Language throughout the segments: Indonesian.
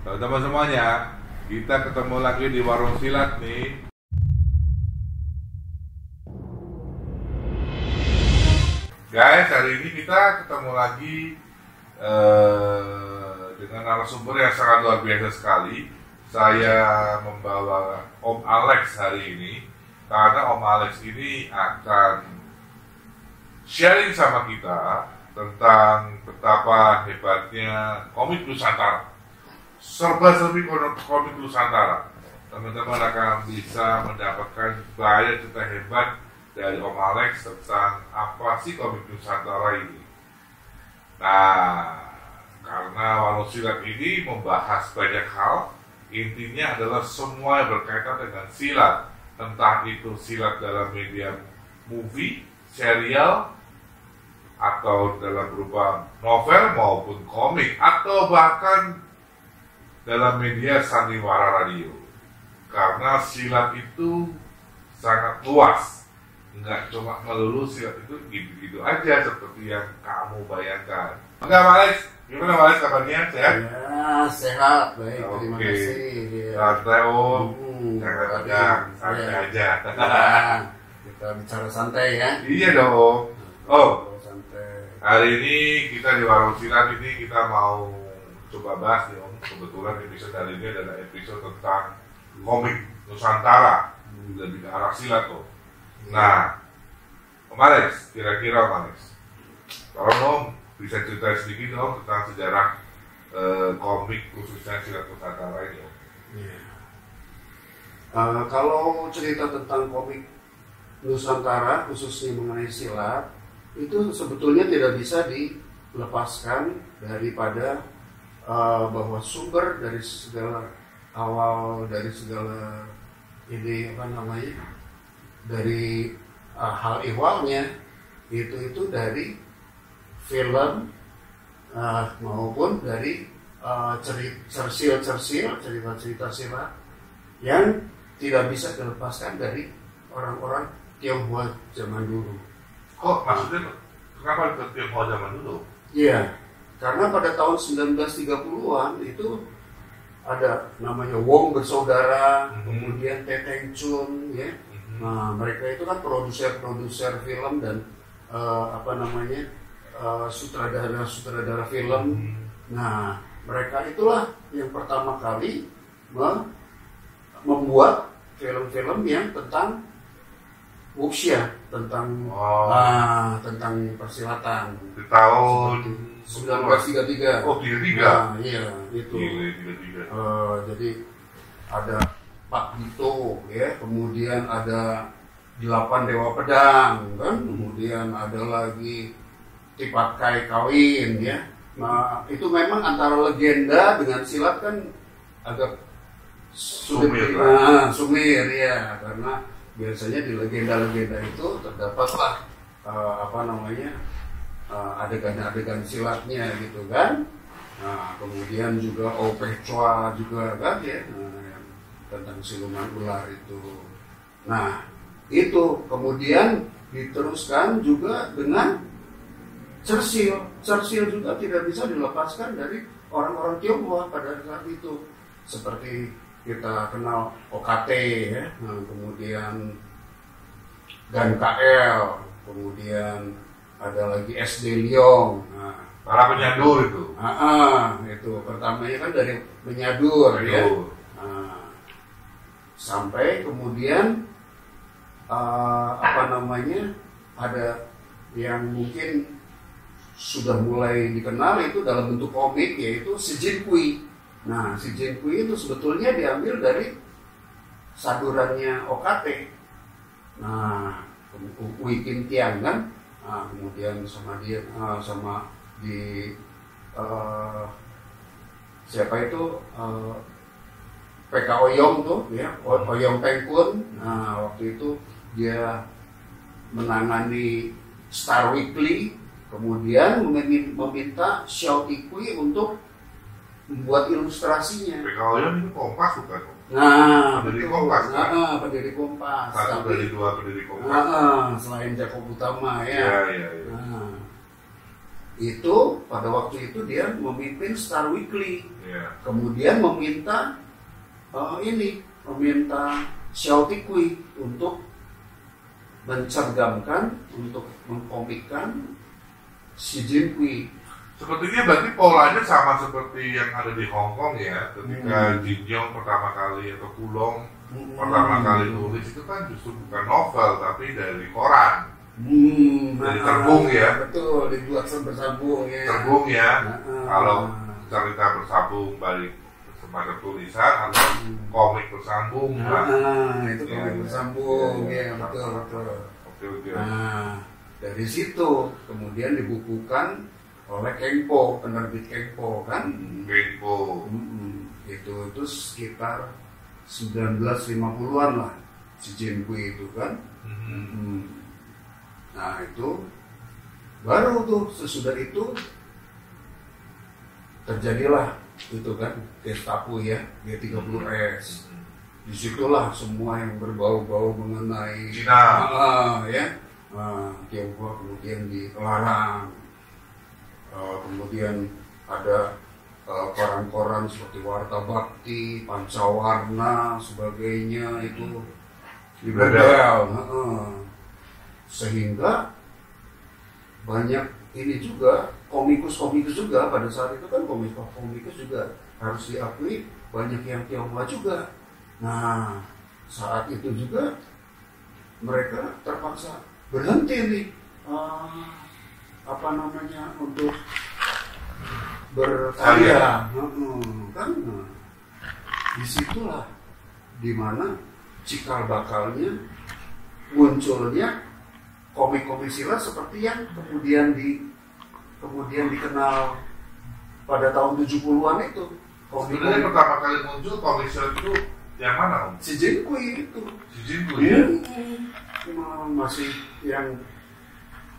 Teman-teman semuanya, kita ketemu lagi di Warung Silat nih. Guys, hari ini kita ketemu lagi dengan narasumber yang sangat luar biasa sekali. Saya membawa Om Alex hari ini, karena Om Alex ini akan sharing sama kita tentang betapa hebatnya komik Nusantara. Serba-serbi komik Nusantara. Teman-teman akan bisa mendapatkan banyak cerita hebat dari Om Alex tentang apa sih komik Nusantara ini. Nah, karena Warung Silat ini membahas banyak hal, intinya adalah semua yang berkaitan dengan silat. Entah itu silat dalam media movie, serial, atau dalam berupa novel maupun komik, atau bahkan dalam media sandiwara radio. Karena silat itu sangat luas, nggak cuma melulu silat itu gitu-gitu aja seperti yang kamu bayangkan. Enggak, Mas Alex? Gimana, Mas Alex, kabarnya? Sehat? Ya, sehat, baik, terima kasih. Santai, Om. Jangan tegang, santai aja. Ya, kita bicara santai ya. Iya dong. Oh, santai. hari ini kita di Warung Silat ini kita mau coba bahas nih, Om. Kebetulan episode hari ini adalah episode tentang komik Nusantara, lebih ke arah silat tuh. Nah, Om Alex, kira-kira Om Alex, tolong Om bisa cerita sedikit Om tentang sejarah komik khususnya silat Nusantara ini, Om. Ya. Kalau cerita tentang komik Nusantara khususnya mengenai silat, itu sebetulnya tidak bisa dilepaskan daripada bahwa sumber dari segala awal, dari segala ini dari hal ihwalnya itu dari film maupun dari cerita-cerita silat yang tidak bisa dilepaskan dari orang-orang Tionghoa zaman dulu. Kok maksudnya kenapa ke Tionghoa zaman dulu? Iya. Karena pada tahun 1930-an itu ada namanya Wong bersaudara, kemudian Teteng Chun, ya. Nah, mereka itu kan produser film dan sutradara film. Nah, mereka itulah yang pertama kali membuat film-film yang tentang wuxia, tentang persilatan. Di tahun 1933. Oh, 33. Nah, iya, itu. 33. Jadi ada Pak Dito, ya, kemudian ada 8 Dewa Pedang, kan, kemudian ada lagi Tipakai Kawin, ya. Nah, itu memang antara legenda dengan silat kan agak Sumir, sumir, ya, karena biasanya di legenda-legenda itu terdapatlah adegan-adegan silatnya gitu kan. Nah, kemudian juga Opechua juga kan ya, tentang siluman ular itu. Nah, itu kemudian diteruskan juga dengan Cersil. Cersil juga tidak bisa dilepaskan dari orang-orang Tionghoa pada saat itu. Seperti kita kenal OKT ya, nah, kemudian GAN-KL, kemudian ada lagi SD Liong. Nah, para penyadur itu. Itu pertamanya kan dari menyadur ya. Nah, sampai kemudian ada yang mungkin sudah mulai dikenal itu dalam bentuk komik, yaitu Si Jin Kui. Nah, Si Jin Kui itu sebetulnya diambil dari sadurannya OKT. Nah, Ui Kim Tian kan. Nah, kemudian sama siapa itu PK Oyong tuh ya, Oyong Pengkun. Nah, waktu itu dia menangani Star Weekly, kemudian meminta Xiao Tikui untuk membuat ilustrasinya. PK Oyong itu Kompas bukan? Nah, pendiri Kompas kan? Pendiri Kompas. Satu dari dua pendiri Kompas. Selain Jakob Utama ya. Iya. Nah, itu pada waktu itu dia memimpin Star Weekly, kemudian meminta meminta Xiao Tikui untuk mencergamkan, untuk mengkomikkan Xi Jinping. Sepertinya berarti polanya sama seperti yang ada di Hong Kong ya, ketika Jin Yong pertama kali atau Pulong pertama kali nulis itu kan justru bukan novel tapi dari koran. Dari terbung ya. Betul, dibuat bersambung ya. Terbung ya. Kalau cerita bersambung balik semacam tulisan atau komik bersambung. Itu komik bersambung ya, betul. Oke. Nah, dari situ kemudian dibukukan oleh Kengpo, penerbit Kengpo kan. Kengpo. Itu sekitar 1950-an lah si Jinping itu kan. Nah itu baru tuh sesudah itu terjadilah itu kan Gestapo ya, G30S. Disitulah semua yang berbau-bau mengenai Cina Tiongkok kemudian dilarang. Kemudian ada koran-koran seperti Warta Bakti, Pancawarna, sebagainya itu dibedel. Sehingga banyak ini juga komikus juga pada saat itu kan komikus juga harus diakui banyak yang Tionghoa juga. Nah saat itu juga mereka terpaksa berhenti nih untuk berkarya. Kan disitulah dimana cikal bakalnya munculnya komik-komik silat seperti yang kemudian dikenal pada tahun 70-an itu. Sebenarnya pertama kali muncul komik silat itu yang mana, Om? Si Jinping itu. Si Jinping ya? Masih yang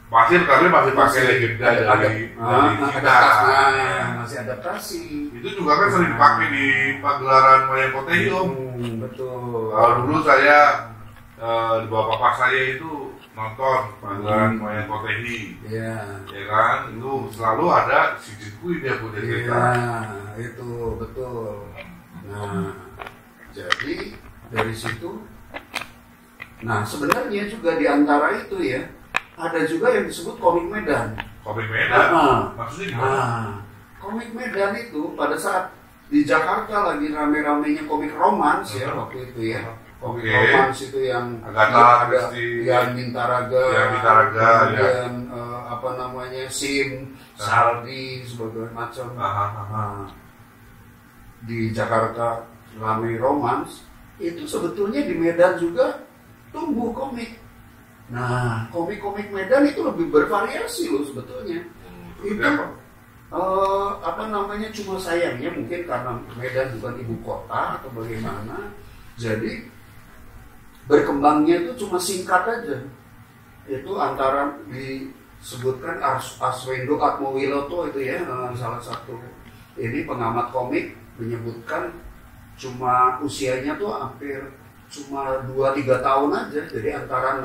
tapi masih pakai legenda dari Cina. Masih adaptasi. Itu juga kan sering dipakai di pagelaran wayang potehi, Om. Betul. Kalau dulu saya di bawah papa saya itu nonton pagelaran wayang potehi, ya kan, itu selalu ada si Jinping dia punya cerita. Itu betul. Nah, jadi dari situ, nah sebenarnya juga di antara itu ya, ada juga yang disebut komik Medan. Komik Medan? Maksudnya gimana? Komik Medan itu pada saat di Jakarta lagi rame-ramenya komik romans ya waktu itu ya. Komik romans itu yang ada yang Mintaraga, kemudian Sim, Saldi, sebagainya macam. Di Jakarta ramai romans, itu sebetulnya di Medan juga tumbuh komik. Nah, komik-komik Medan itu lebih bervariasi loh sebetulnya. Itu cuma sayangnya mungkin karena Medan bukan ibu kota atau bagaimana, jadi berkembangnya itu cuma singkat aja. Itu antara disebutkan Arswendo Atmowiloto itu ya, salah satu ini pengamat komik menyebutkan cuma usianya tuh hampir cuma 2-3 tahun aja, jadi antara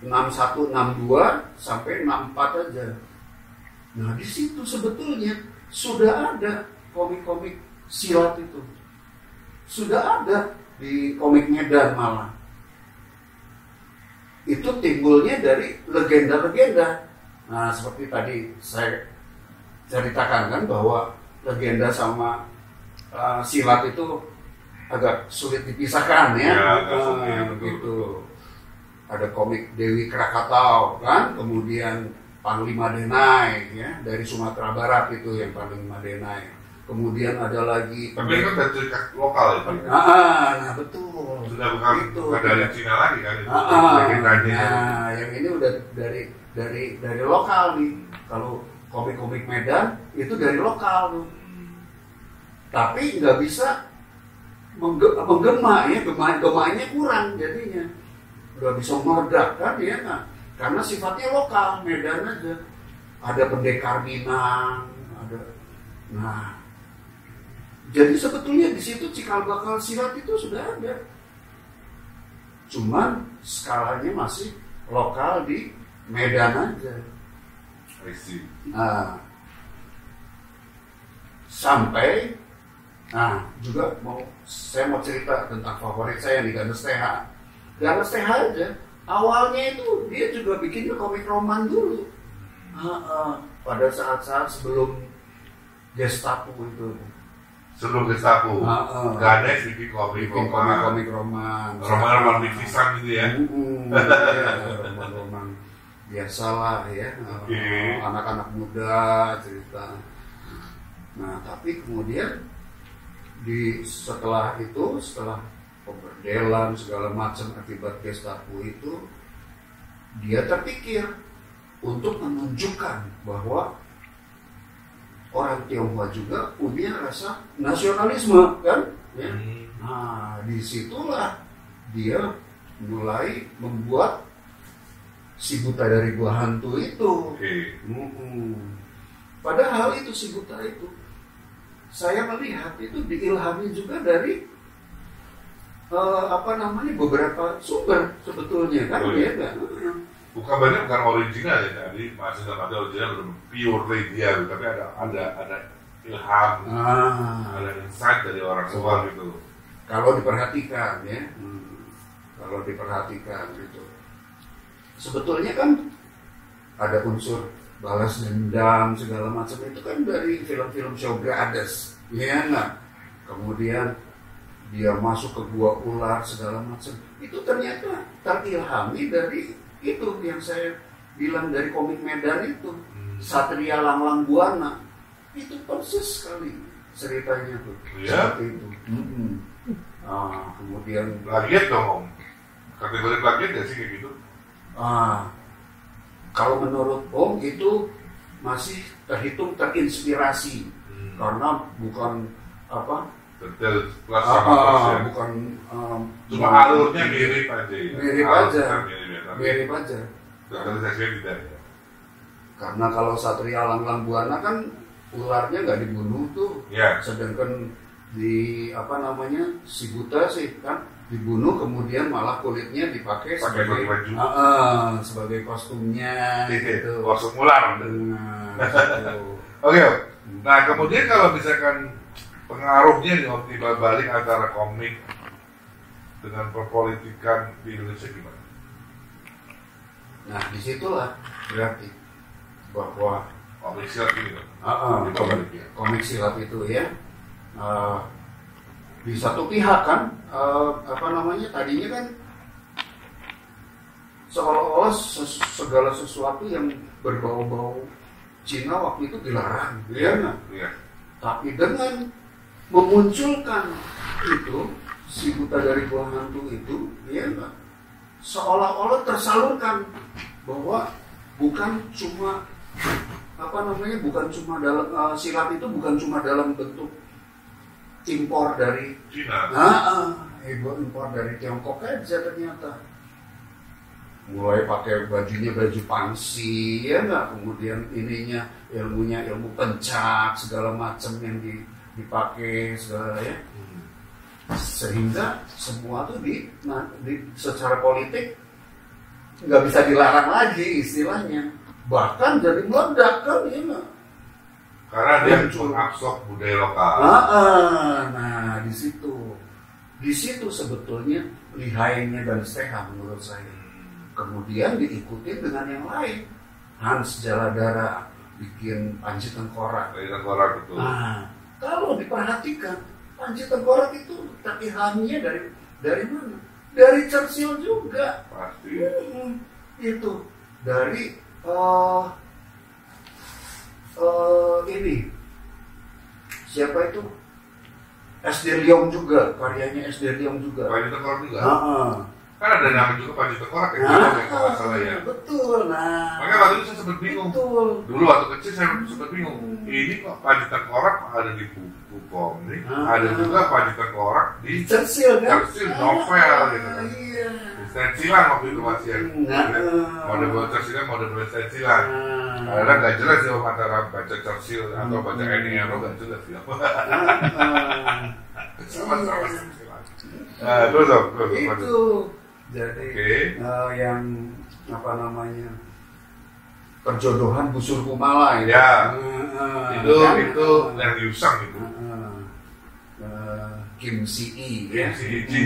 61, 62 sampai 64 aja. Nah di situ sebetulnya sudah ada komik-komik silat itu, sudah ada di komik Medan malah. Itu timbulnya dari legenda-legenda. Nah seperti tadi saya ceritakan kan bahwa legenda sama silat itu agak sulit dipisahkan ya. Begitu. Ada komik Dewi Krakatau kan, kemudian Panglima Denai ya, dari Sumatera Barat itu yang Panglima Denai. Kemudian ada lagi. Tapi itu kan dari lokal itu. Nah betul. Sudah bukan dari Cina lagi kan itu. Nah yang ini udah dari lokal nih. Kalau komik-komik Medan itu dari lokal tuh. Tapi nggak bisa menggema ya, gemanya kurang jadinya. Nggak bisa meledak kan ya kan? Karena sifatnya lokal, Medan aja. Ada pendekar Minang, ada. Nah, jadi sebetulnya di situ cikal bakal silat itu sudah ada. Cuman skalanya masih lokal di Medan aja. I see. Nah, sampai, juga saya mau cerita tentang favorit saya nih, Ganes TH. Ganes TH aja, awalnya itu dia juga bikinnya komik roman dulu. Pada saat-saat sebelum Gestapo itu. Sebelum Gestapo, Ganes bikin komik roman. Roman bikisan gitu ya. Roman biasalah ya. Anak-anak muda cerita. Nah, tapi kemudian setelah pemberdelan segala macam akibat Gestapo itu, dia terpikir untuk menunjukkan bahwa orang Tionghoa juga punya rasa nasionalisme, kan? Ya? Nah, disitulah dia mulai membuat si Buta dari Gua Hantu itu. Padahal itu si Buta itu, saya melihat itu diilhami juga dari beberapa sumber sebetulnya, kan? Ya, kan? Bukan original ya, tadi masih dalam original belum pure dia, tapi ada ilham, ada insight dari orang luar gitu. Kalau diperhatikan ya, gitu. Sebetulnya kan ada unsur balas dendam segala macam itu kan dari film-film Shaw Brothers, ya nggak? Kemudian dia masuk ke gua ular segala macam, itu ternyata terilhami dari itu yang saya bilang dari komik Medan itu, Satria Langlang Buana, itu persis sekali ceritanya tuh. Ya? Seperti itu. Kemudian plagiat dong, kategori plagiat ya sih kayak gitu. Kalau menurut Om itu masih terhitung terinspirasi, karena bukan detail plus sama bukan cuma alurnya mirip aja ya. Mirip aja. Karakterisasinya tidak ya. Karena kalau Satria Langlang Buana kan ularnya nggak dibunuh tuh, sedangkan di si Buta sih kan dibunuh, kemudian malah kulitnya dipakai sebagai baju. Sebagai kostumnya gitu. Kostum ular. Oke. Nah, kemudian kalau misalkan pengaruhnya nih timbal balik antara komik dengan perpolitikan di Indonesia gimana? Nah, disitulah berarti bahwa komik silap ini komik silap itu ya, di satu pihak kan tadinya kan seolah-olah segala sesuatu yang berbau-bau Cina waktu itu dilarang, ya. Tapi dengan memunculkan itu si Buta dari Gua Hantu itu, ya enggak, seolah-olah tersalurkan bahwa bukan cuma dalam silap itu bukan cuma dalam bentuk impor dari Cina, impor dari Tiongkok aja ternyata. Mulai pakai bajunya baju pangsi, ya enggak, kemudian ilmunya ilmu pencak segala macam yang dipakai segala ya. Sehingga semua tuh secara politik nggak bisa dilarang lagi istilahnya, bahkan jadi meledak kan ya. Karena dia mengabsorb budaya lokal. Nah di situ sebetulnya lihainya dan sehat menurut saya. Kemudian diikuti dengan yang lain. Hans Jaladara bikin Panji Tengkorak. Betul. Nah, kalau diperhatikan Panji Tengkorak itu terilhaminya dari mana? Dari Churchill juga. Pasti. Itu dari ini siapa itu? S.D. Leong juga, karyanya S.D. Leong juga. Panji Tengkorak juga. Kan ada nama juga Panji Tengkorak ya, kalau nggak salah ya. Betul. Makanya waktu itu saya sempat bingung. Betul. Dulu waktu kecil saya sempat bingung. Ini kok Panji Tengkorak ada di buku komik, ada juga Panji Tengkorak di Churchill kan? Churchill novel gitu kan. Iya. Stensilan waktu itu masih yang mode Churchill, mode stensilan. Karena nggak jelas ya antara baca Churchill atau baca Annie Ernaux, nggak jelas ya. Sama-sama stensilan. Terus itu. Jadi yang perjodohan busur kumala itu. Ya, itu kan? yang diusang itu. Kim Si Kim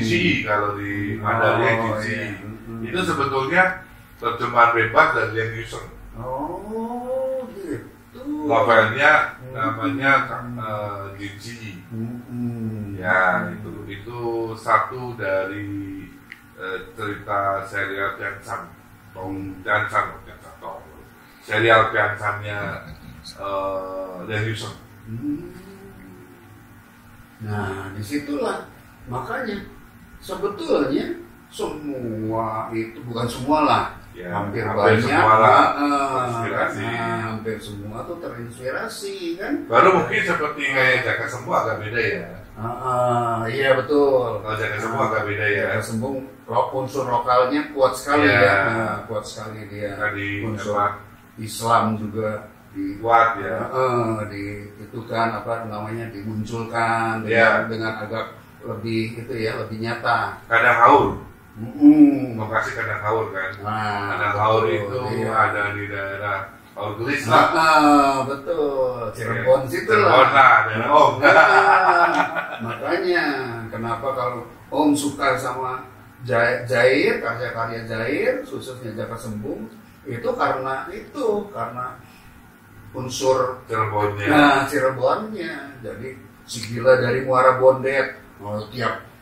Si kalau di Mandarin Kim Si. Itu sebetulnya terjemahan bebas dari yang Yusung. Oh, gitu. Novelnya namanya Kim Si. Ya, itu satu dari cerita serial Piansan. Serial Piansannya yang Yusung. Nah, disitulah makanya sebetulnya semua itu bukan semua lah, Ya, hampir hampir banyak, semua lah terinspirasi. hampir semua tuh terinspirasi kan. Baru mungkin seperti kayak Jaka Sembung agak beda ya. Iya betul. Kalau Jaka Sembung agak beda ya. Jaka Sembung unsur lokalnya kuat sekali Ya. ya, kuat sekali dia. Tadi Unsur apa? Islam juga Kuat ya. itu kan apa namanya dimunculkan Ya. dengan agak lebih itu ya, lebih nyata. Kadang haur. Lokasi Kadang haur kan. Kadang haur itu iya. ada di daerah Haur Gelis lah. Betul. Cirebon situ Cirebon lah. lah, daerah Om. Makanya kenapa kalau Om suka sama Jair, karya-karya Jair, khususnya Jaka Sembung, itu karena unsur Cirebonnya. Cirebonnya. Jadi si gila dari Muara Bondet. Tiap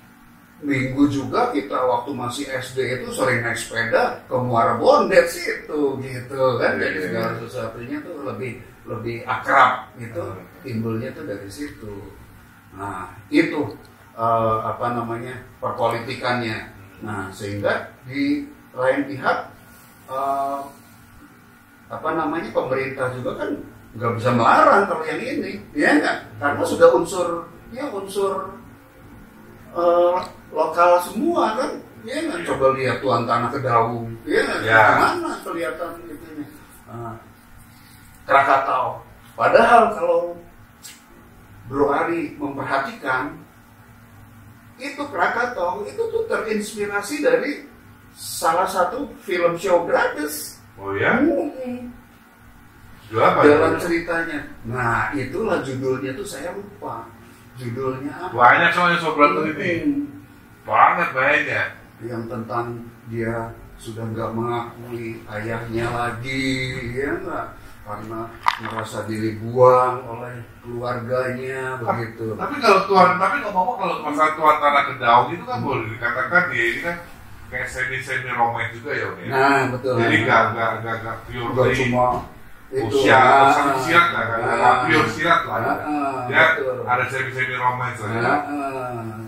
minggu juga kita waktu masih SD itu sering naik sepeda ke Muara Bondet situ gitu kan. Jadi segala sesuatunya tuh lebih akrab gitu. Timbulnya tuh dari situ. Nah, itu perpolitikannya. Nah, sehingga di lain pihak pemerintah juga kan nggak bisa melarang kalau yang ini, ya nggak? Karena sudah unsur lokal semua kan, ya nggak? Coba lihat Tuan Tanah Kedaung, ya nggak? Gimana kelihatan itunya? Krakatau. Padahal kalau Bro Ari memperhatikan, itu Krakatau itu tuh terinspirasi dari salah satu film show gratis. Oh ya? Apa Dalam itu? ceritanya. Nah, itulah judulnya tuh saya lupa. Judulnya apa? Banyak soalnya sobat ini. Banyak. Yang tentang dia sudah nggak mengakui ayahnya lagi, ya nggak? Karena merasa dibuang oleh keluarganya, begitu. Tapi ngomong kalau masalah Tuan Tanah Kedaung itu kan boleh dikatakan dia ini kan kayak semi romantis juga ya, Om. Nah, betul. Jadi nggak pure Nggak cuma itu. usia silat lah, nggak pure silat lah. Ya, betul. ada semi romantis lah. Ya.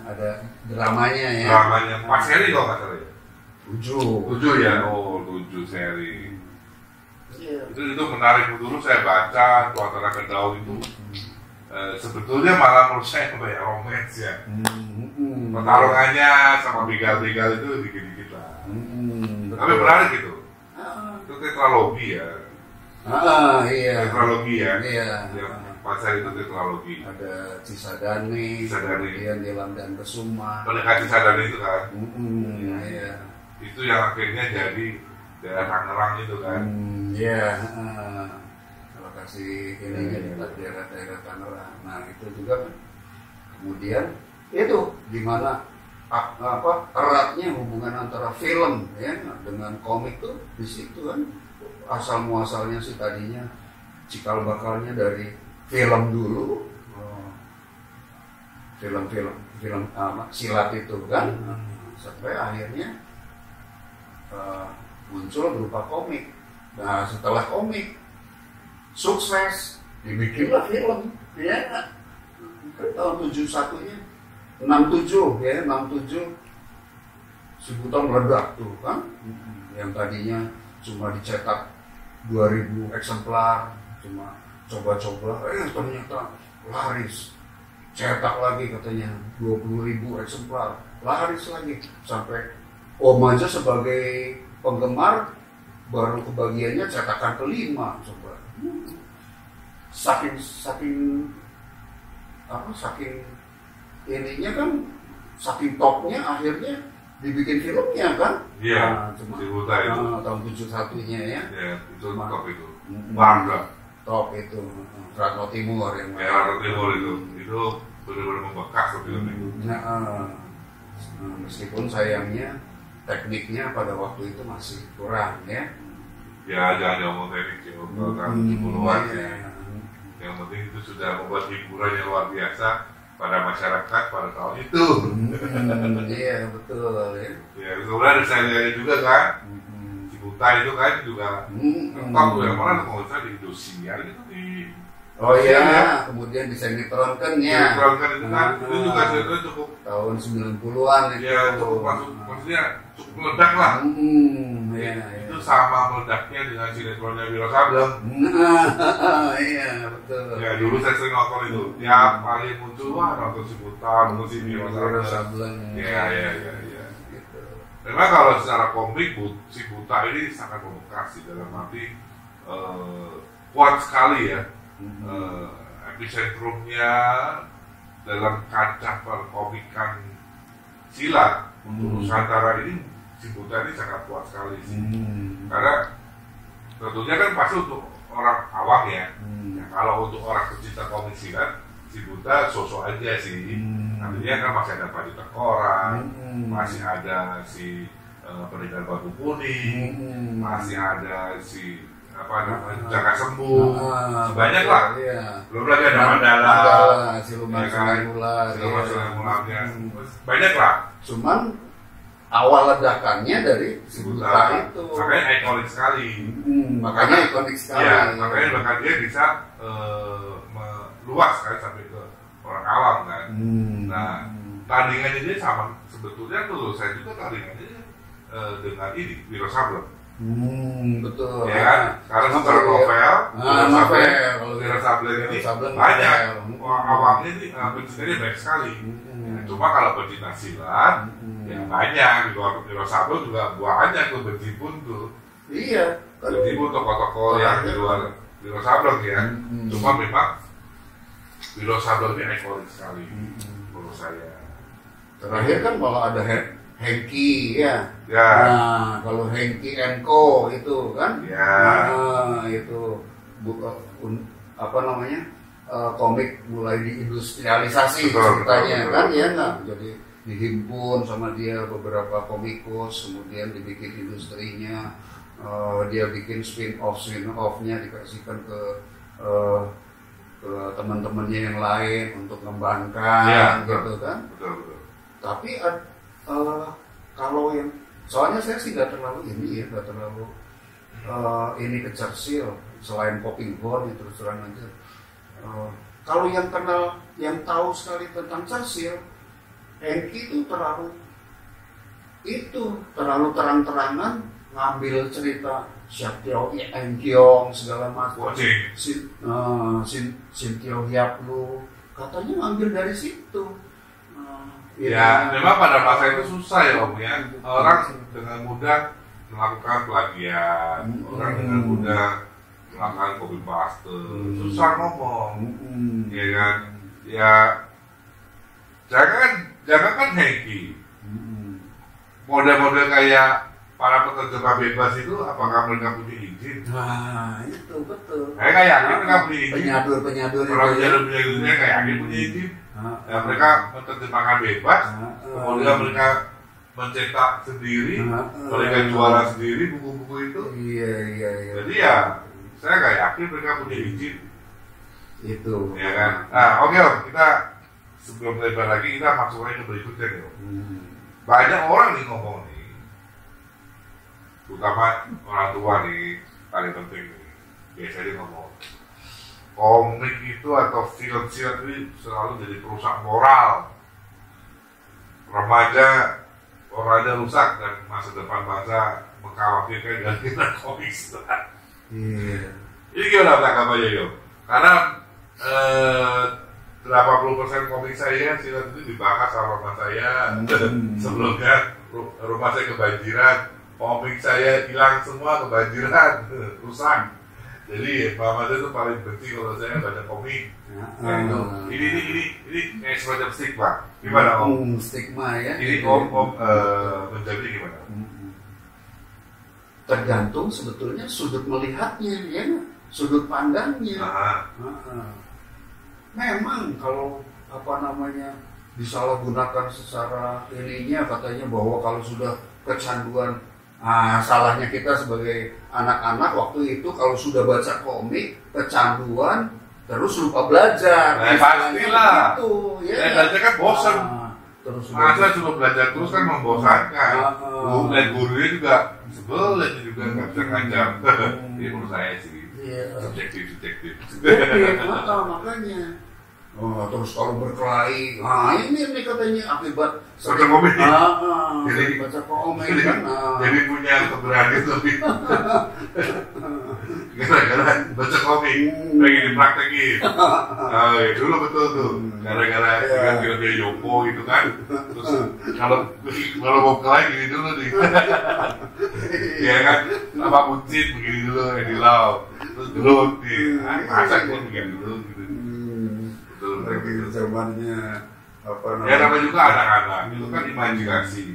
Ada dramanya ya. Dramanya 4 seri kalau nggak salah ya. 7 ya, 7 seri. Iya. Itu menarik dulu saya baca Tuan Tanah Kedaung itu. Sebetulnya malah menurut saya banyak romans ya. Pertarungannya sama begal-begal itu dikit-dikit lah. Tapi menarik gitu. Itu tetralogi ya. Iya. Tetralogi ya. Iya. Yang pasal itu tetralogi. Ada Cisadane, kemudian Nilam dan Kesuma. Pendekar Cisadane itu kan. Iya. Itu yang akhirnya jadi daerah Tangerang itu kan. Iya. Lokasi ininya di daerah Tangerang. Nah, itu juga kemudian itu di mana eratnya hubungan antara film ya dengan komik tuh di situ kan, asal muasalnya sih tadinya cikal bakalnya dari film dulu, film silat itu kan, sampai akhirnya muncul berupa komik. Nah, setelah komik sukses, dibikinlah film ya kan, tahun 71-nya 67 Cibuton meledak tuh kan, yang tadinya cuma dicetak 2000 eksemplar, cuma coba-coba, ternyata laris, cetak lagi katanya 20.000 eksemplar, laris lagi, sampai Om aja sebagai penggemar baru kebagiannya cetakan kelima, coba. Saking ininya kan, saking topnya akhirnya dibikin filmnya kan. Iya. Cuma Cibuta itu. tahun 71-nya ya. Ya, itu top itu. Warga. Top itu Ratno Timur yang Ratno Timur itu benar-benar membekas film itu. Meskipun sayangnya tekniknya pada waktu itu masih kurang ya. Ya jangan ngomong teknik sih, tahun 70-an ya. Yang penting itu sudah membuat hiburan yang luar biasa pada masyarakat pada tahun itu. Iya betul ya. Ya kemudian ada saya juga kan. Cibuta itu kan juga top tuh yang mana kalau saya di Indosiar gitu di. Oh iya, kemudian di sinetron kan ya. Sinetron kan itu kan itu juga sinetron cukup tahun 90-an itu. Ya cukup masuk, maksudnya cukup meledak lah. Ya, itu sama meledaknya dengan sinetronnya Wiro Sableng. Iya betul. Ya dulu saya sering nonton itu. Tiap kali muncul wah nonton Cibuta, nonton si Wiro Sableng. Ya. Gitu. Memang kalau secara komik si Buta ini sangat membekas dalam arti kuat sekali ya. Epicentrumnya dalam kancah perkomikan silat untuk Nusantara ini si Buta ini sangat kuat sekali sih. Karena tentunya kan pasti untuk orang awam ya. Kalau untuk orang pecinta komik silat si Buta sosok aja sih. Artinya kan masih ada Padi Tengkorak, masih ada si Pendekar Batu Kuning, masih ada si Jaka Sembuh, banyak lah. Iya. Belum lagi ada Mandala, Siluman Ularnya, banyak lah. Cuman awal ledakannya dari si Buta itu. Makanya ikonik sekali. Makanya ikonik sekali. Ya, makanya bahkan dia bisa meluas kan sampai ke orang awam kan. Nah, tandingannya dia sama sebetulnya tuh saya juga tandingannya dengan ini Wiro Sableng. Betul. Ya kan? Karena secara novel, Wiro Sableng ini banyak. Awalnya ini pencintanya banyak sekali. Cuma kalau pecinta silat, ya banyak. Di luar Wiro Sableng juga banyak tuh berjibun tuh. Iya. Berjibun tokoh-tokoh yang di luar Wiro Sableng ya. Cuma memang Wiro Sableng ini ikonik sekali menurut saya. Terakhir kan kalau ada Hengki ya. Nah, kalau Hengki Co itu kan, itu komik mulai diindustrialisasi ceritanya kan ya, jadi dihimpun sama dia beberapa komikus, kemudian dibikin industrinya, dia bikin spin-off-nya dikasihkan ke teman-temannya yang lain untuk mengembangkan gitu kan. Betul. Tapi kalau yang soalnya saya sih nggak terlalu ini ke Churchill selain Popping Horn itu terus terang aja. Kalau yang kenal, yang tahu sekali tentang Churchill, Hengki itu terlalu terang-terangan ngambil cerita Siatio Engkyong segala macam, Sintio Hyaplu katanya ngambil dari situ. Ya, memang pada masa itu susah ya Om ya. Orang dengan mudah melakukan plagiat, orang dengan mudah melakukan copy paste, susah ngomong, ya kan? Ya, jangan Hengki, model-model kayak para penerjemah bebas itu, apakah mereka punya izin? Nah, itu betul. Saya nggak yakin mereka punya izin. Penyadur orang penyadur-penyadur nggak yakin punya izin. Ya, mereka menerjemahkan bebas, kemudian mereka mencetak sendiri, mereka jualan sendiri buku-buku itu. Iya. Jadi ya, saya nggak yakin mereka punya izin. Itu. Ya kan. Nah, oke Om, kita sebelum lebar lagi kita masuk lagi ke berikutnya nih Om. Banyak orang nih ngomong nih, terutama orang tua nih, paling penting nih, biasanya ngomong. Komik itu atau film silat itu selalu jadi perusak moral. Remaja rusak dan masa depan bangsa mengkhawatirkan dengan komik silat. Ini gimana tanggapannya Yo? Karena 80% komik saya silat itu dibakar sama rumah saya. Sebelumnya rumah saya kebanjiran, komik saya hilang semua, kebanjiran, rusak. Jadi Mama itu paling benci kalau saya baca komik. Ini kayak semacam stigma. Gimana Om? Stigma ya. Ini Om menjadi gimana? Tergantung sebetulnya sudut melihatnya ya. sudut pandangnya. Aha. Memang kalau disalahgunakan secara ininya, katanya bahwa kalau sudah kecanduan, salahnya kita sebagai anak-anak waktu itu kalau sudah baca komik kecanduan terus lupa belajar. Pastilah. Gitu, ya. Belajar kan bosan. Terus masa cuma belajar terus kan membosankan. Dan gurunya juga sebel juga nggak bisa ngajar. Ini menurut saya sih. Subjektif. Makanya. Terus kalau berkelahi, ini katanya akibat baca komik. Jadi baca komik kan. Jadi punya keberanian lebih. Gara-gara baca komik, pengen dipraktekin. Dulu betul tuh. Gara-gara kira dia Yoko itu kan. Terus kalau mau berkelahi gini dulu nih. Iya kan, apa bucin begini dulu yang dilau. Terus gelut nih, masa gue begini dulu gitu. Lagi zamannya ya namanya juga anak-anak itu kan imajinasi,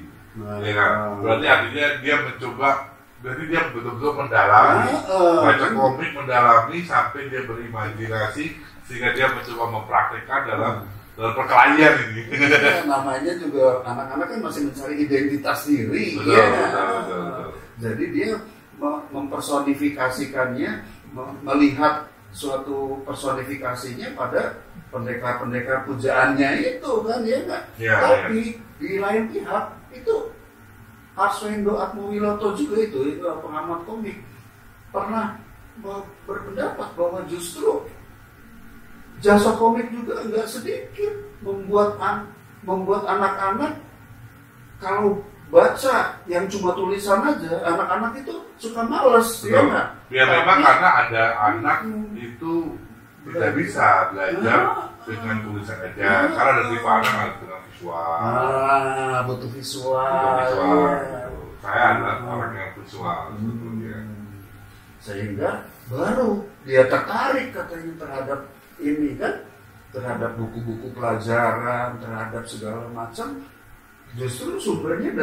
ya kan? Berarti artinya dia betul-betul mendalami, baca komik, mendalami sampai dia berimajinasi sehingga dia mencoba mempraktikkan dalam perkelahian ini. Namanya juga anak-anak kan masih mencari identitas diri. Betul. Jadi dia mempersonifikasikannya, melihat suatu personifikasinya pada pendekar-pendekar pujaannya itu kan, ya nggak? Tapi di lain pihak itu Arswendo Atmowiloto juga itu pengamat komik pernah berpendapat bahwa justru jasa komik juga nggak sedikit membuat anak-anak kalau baca yang cuma tulisan aja, anak-anak itu suka males, ya nggak? Ya memang karena ada anak itu tidak bisa belajar dengan tulisan aja, karena ada tipe anak harus dengan visual. Butuh visual. Saya adalah orang yang visual sebetulnya. Sehingga baru dia tertarik katanya terhadap ini kan, terhadap buku-buku pelajaran, terhadap segala macam. Justru sumbernya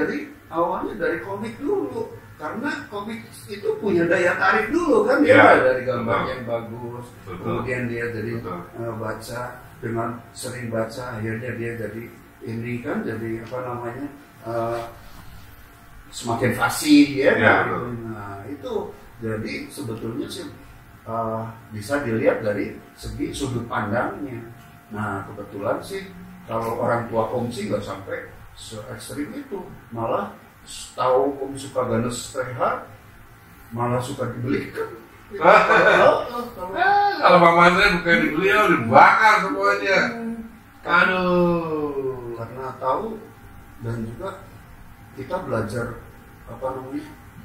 awalnya dari komik dulu, karena komik itu punya daya tarik dulu kan, dari gambar yang bagus. Kemudian dia jadi baca, dengan sering baca akhirnya dia jadi ini kan, jadi semakin fasih ya. Nah itu jadi sebetulnya sih bisa dilihat dari segi sudut pandangnya. Nah kebetulan sih kalau orang tua Om sih nggak sampai se-ekstrim itu, malah tahu Om suka Ganes TH malah suka dibelikan. Kalau Mama saya bukan dibeli, dibakar semuanya. Karena tahu, dan juga kita belajar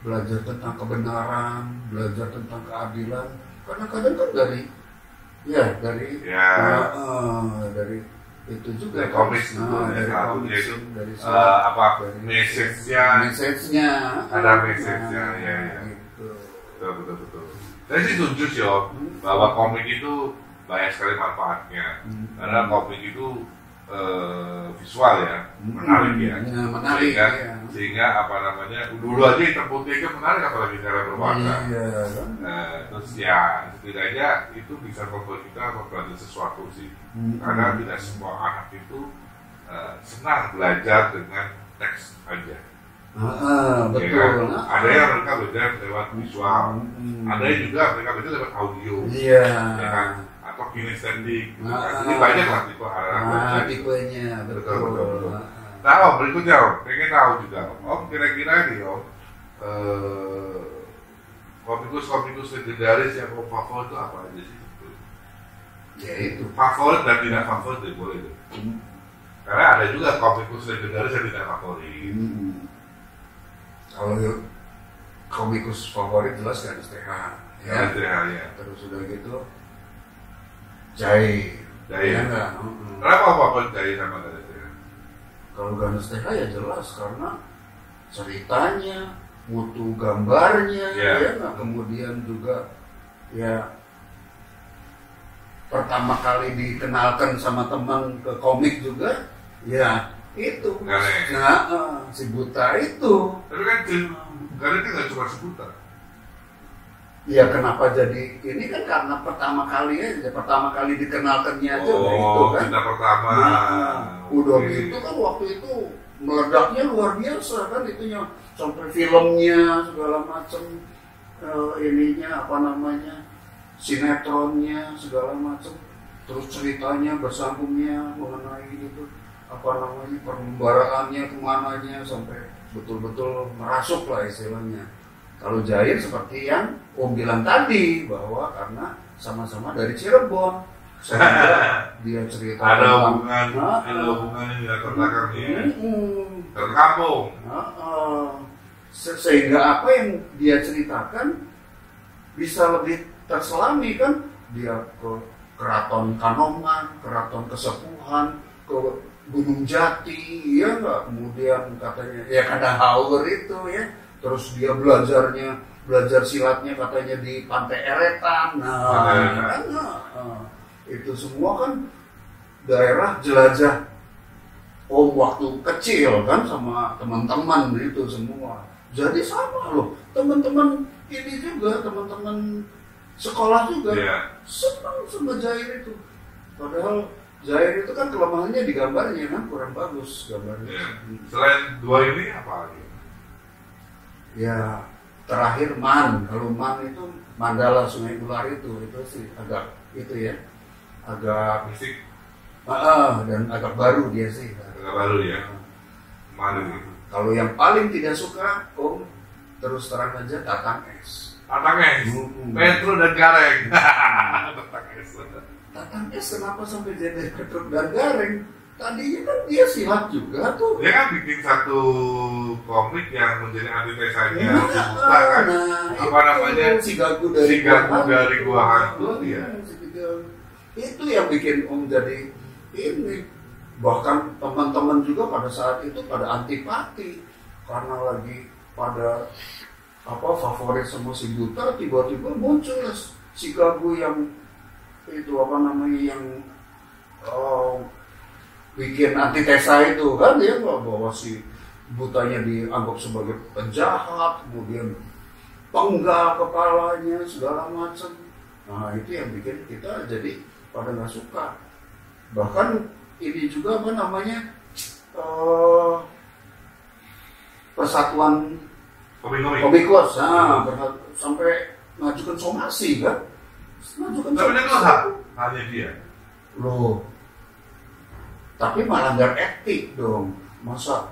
belajar tentang kebenaran, belajar tentang keadilan. Karena kadang kan dari itu juga dari komik dari message-nya ada message-nya ya. Gitu. Betul. Saya sih setuju sih bahwa komik itu banyak sekali manfaatnya. Karena komik itu visual ya, menarik ya. Menarik sehingga dulu aja hitam putih kan menarik, apalagi cara berwarna. Terus ya setidaknya itu bisa membuat kita mempelajari sesuatu sih. Karena tidak semua anak itu senang belajar dengan teks aja. Betul. Ya kan? Ada yang mereka belajar lewat visual, ada yang juga mereka belajar lewat audio. Ya kan? Atau kinesthetik. Jadi banyak lah tipe anak-anak. Tipenya betul. Nah, berikutnya pengen tahu juga kira-kira nih komikus legendaris yang favorit itu apa aja sih? Ya itu favorit dan tidak favorit boleh itu. Karena ada juga komikus legendaris yang tidak favorit. Kalau komikus favorit jelas Ganes TH ya. Terus sudah gitu Jai. Kenapa favorit Jai sama Ganes TH? Kalau Ganes TH ya jelas karena ceritanya, mutu gambarnya, kemudian juga ya pertama kali dikenalkan sama teman ke komik juga, ya itu. Si Buta itu. Tapi kan Ganes nggak cuma si Buta. Ya kenapa jadi ini kan karena pertama kali dikenalkannya aja itu kan. Kita pertama. Nah, udah gitu kan waktu itu meledaknya luar biasa kan itunya sampai filmnya segala macam ininya apa namanya sinetronnya segala macam terus ceritanya bersambungnya mengenai itu apa namanya perlembaraannya kemananya sampai betul-betul merasuk lah istilahnya. Kalau Jair seperti yang Om bilang tadi bahwa karena sama-sama dari Cirebon sehingga dia cerita ada hubungan yang latar belakangnya dari kampung. Sehingga apa yang dia ceritakan bisa lebih terselami kan dia ke Keraton Kanoman, Keraton Kesepuhan, ke Gunung Jati, ya nggak, kemudian katanya ya Kadahaur itu ya, terus dia belajar silatnya katanya di Pantai Eretan, itu semua kan daerah jelajah Om waktu kecil kan sama teman-teman itu semua, jadi sama loh teman-teman ini juga teman-teman sekolah juga senang sama Jair itu, padahal Jair itu kan kelemahannya di gambarnya kan kurang bagus gambarnya. Selain dua ini apa lagi? Ya terakhir Man, kalau Man itu Mandala Sungai Ular itu sih agak itu ya, agak mistik. Dan agak baru dia sih. Agak baru ya. Man itu. Kalau yang paling tidak suka Om terus terang aja Tatang Es. Tatang Es. Petro dan Gareng. Tatang Es kenapa sampai jadi Petro dan Gareng? Tadinya kan dia silat juga tuh. Dia kan bikin satu komik yang menjadi antitesanya Buta kan. Apa namanya? Si Gagu dari Gua Hantu ya. Itu yang bikin Om jadi ini. Bahkan teman-teman juga pada saat itu pada antipati karena lagi pada favorit sama si Buta, tiba-tiba muncul si Gagu yang itu apa namanya yang bikin antitesa itu kan dia bahwa si Butanya dianggap sebagai penjahat, kemudian penggal kepalanya segala macam. Nah itu yang bikin kita jadi pada nggak suka. Bahkan ini juga apa namanya Persatuan Komikos, sampai ngajukan somasi kan? Tapi itu hanya dia. Loh. Tapi melanggar etik dong. Masa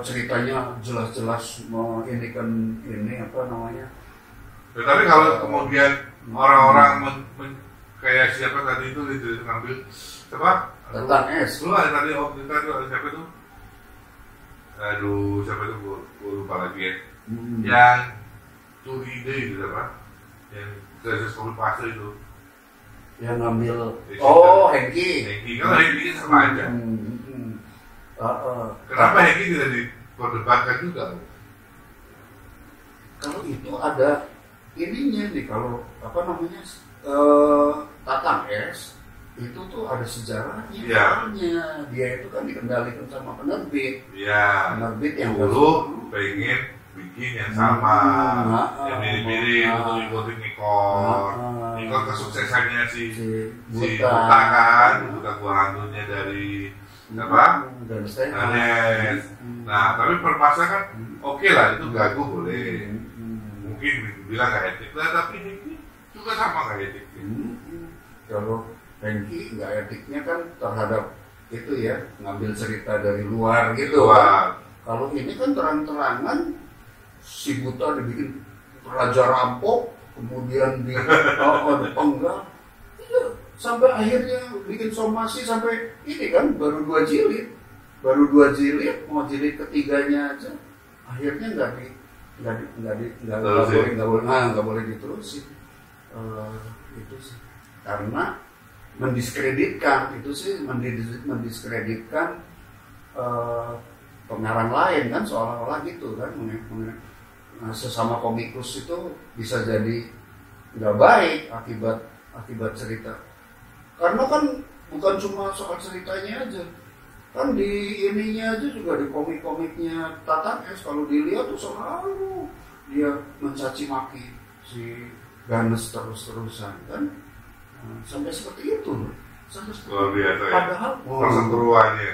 ceritanya jelas-jelas ini kan ini apa namanya? Tapi kalau kemudian orang-orang kayak siapa tadi itu ngambil siapa? Tatang Es. Lu ada tadi kita itu ada siapa itu? Aduh, siapa itu gue lupa lagi ya. Yang curi ide itu apa? Yang krisis COVID fase itu. Yang ngambil Hengki kan Hengki kan sama aja. Kenapa Hengki tidak diperdebatkan juga? Kalau itu ada ininya nih, kalau apa namanya Tatang Es itu tuh ada sejarahnya. Soalnya dia itu kan dikendalikan sama penerbit. Penerbit yang dulu pengen bikin yang sama, yang mirip-mirip untuk ikutin Nikon kesuksesannya si Buta kan, Buta Gua Hantunya dari apa? Danes. Nah, tapi permasalahan kan oke lah itu Gagu boleh, mungkin bilang gak etik lah, tapi ini juga sama gak etik. Kalau Hengki nggak etiknya kan terhadap itu ya, ngambil cerita dari luar gitu. Kalau ini kan terang-terangan si Buta dibikin raja rampok, kemudian dipenggal, sampai akhirnya bikin somasi sampai ini kan baru 2 jilid, mau jilid ketiganya aja, akhirnya nggak boleh diterusin. Itu sih karena mendiskreditkan pengarang lain kan, seolah-olah gitu kan, sesama komikus itu bisa jadi nggak baik akibat cerita, karena kan bukan cuma soal ceritanya aja kan, di ininya aja juga di komik-komiknya Tatang Es kalau dilihat tuh selalu dia mencaci maki si ganas terus-terusan kan. Sampai seperti itu loh. Luar biasa ya. Padahal perseteruannya.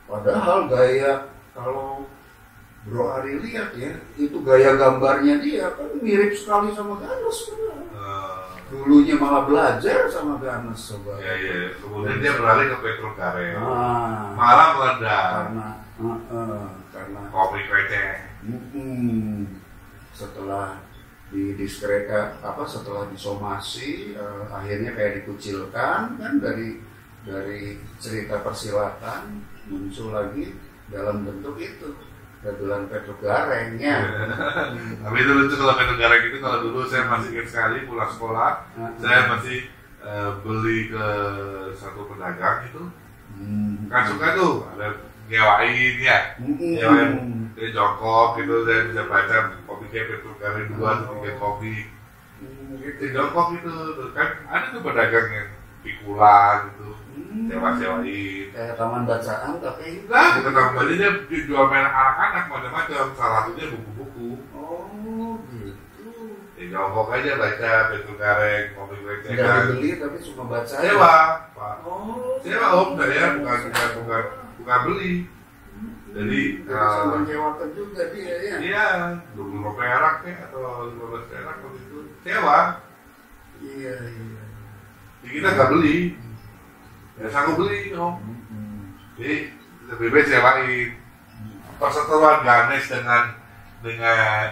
Padahal gaya, kalau Bro Ari lihat ya, itu gaya gambarnya dia kan mirip sekali sama Ganes. Dulunya malah belajar sama Ganes coba. Iya. Kemudian dia beralih ke Petrogare. Malah meledak. Karena komik receh. Setelah didiskreditkan, setelah disomasi, akhirnya kayak dikucilkan kan dari cerita persilatan, muncul lagi dalam bentuk itu dagelan Petrogare ya. Tapi itu lucu kalau Petrogare itu, kalau dulu saya masih ingat sekali pulang sekolah, saya masih beli ke satu pedagang itu, kan suka tuh ada nyewain ya, nyewain dia jongkok gitu, saya bisa baca komiknya Petrogare 2 atau 3 komik gitu, jongkok gitu kan, ada tuh pedagang yang pikula gitu, sewa-sewain kayak taman bacaan tapi enggak, bukan taman bacaan, dia jual mainan anak-anak macam-macam, salah satunya buku-buku. Oh gitu. Ya jongkok aja baca Petrogare, komik receh Tidak kan. dibeli tapi cuma baca Sewa, Pak. Oh, Sewa om, saya bukan beli. Jadi menyewakan juga dia ya. Iya, 25 perak ya atau 15 perak waktu itu sewa. Iya. Jadi kita nggak beli, ya sanggup beli om. Jadi lebih baik sewain. Perseteruan Ganes dengan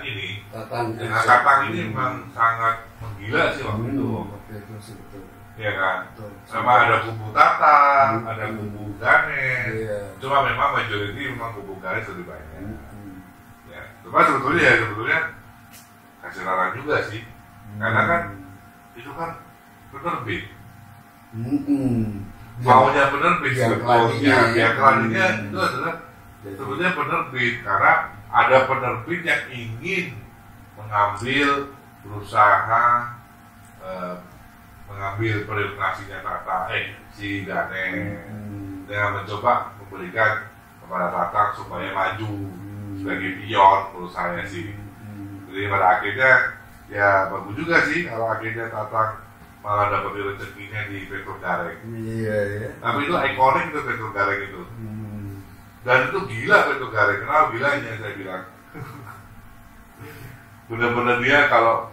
ini, dengan Katang ini memang sangat menggila sih waktu itu. Iya kan, sama ada kubu Tatang, ada kubu Ganes. Cuma memang majority memang kubu Ganes lebih banyak. Ya, cuma sebetulnya kasih larang juga sih, karena kan itu kan penerbit. Maunya penerbit sebetulnya, yang keladinya itu adalah sebetulnya penerbit, karena ada penerbit yang ingin berusaha mengambil periodisasinya si Ganes dengan mencoba memberikan kepada Tatang supaya maju sebagai pion, menurut saya sih. Jadi pada akhirnya ya bagus juga sih kalau akhirnya Tatang malah dapat rezekinya di Petrogare. Iya. Tapi itu ikonik itu Petrogare itu. Dan itu gila Petrogare, kenapa gilanya saya bilang. Bener-bener dia kalau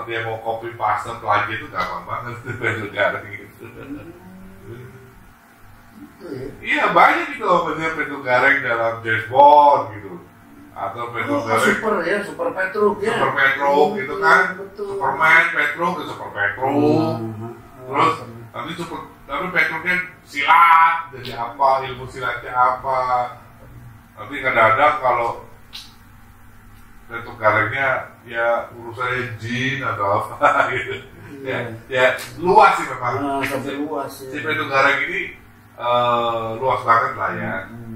dia mau copy paste lagi itu gampang banget Petrogare gitu. Iya banyak gitu loh Petrogare dalam James Bond gitu, atau Petrogare Super Petruk ya. Super Petruk gitu kan, Superman Petruk itu Super Petruk. Terus tapi Petruknya silat, jadi apa, ilmu silatnya apa. Tapi kadang-kadang kalau Petrogare-nya ya urusannya jin atau apa gitu. Ya luas sih memang. Sampai luas ya. Si Petrogare ini luas banget lah ya.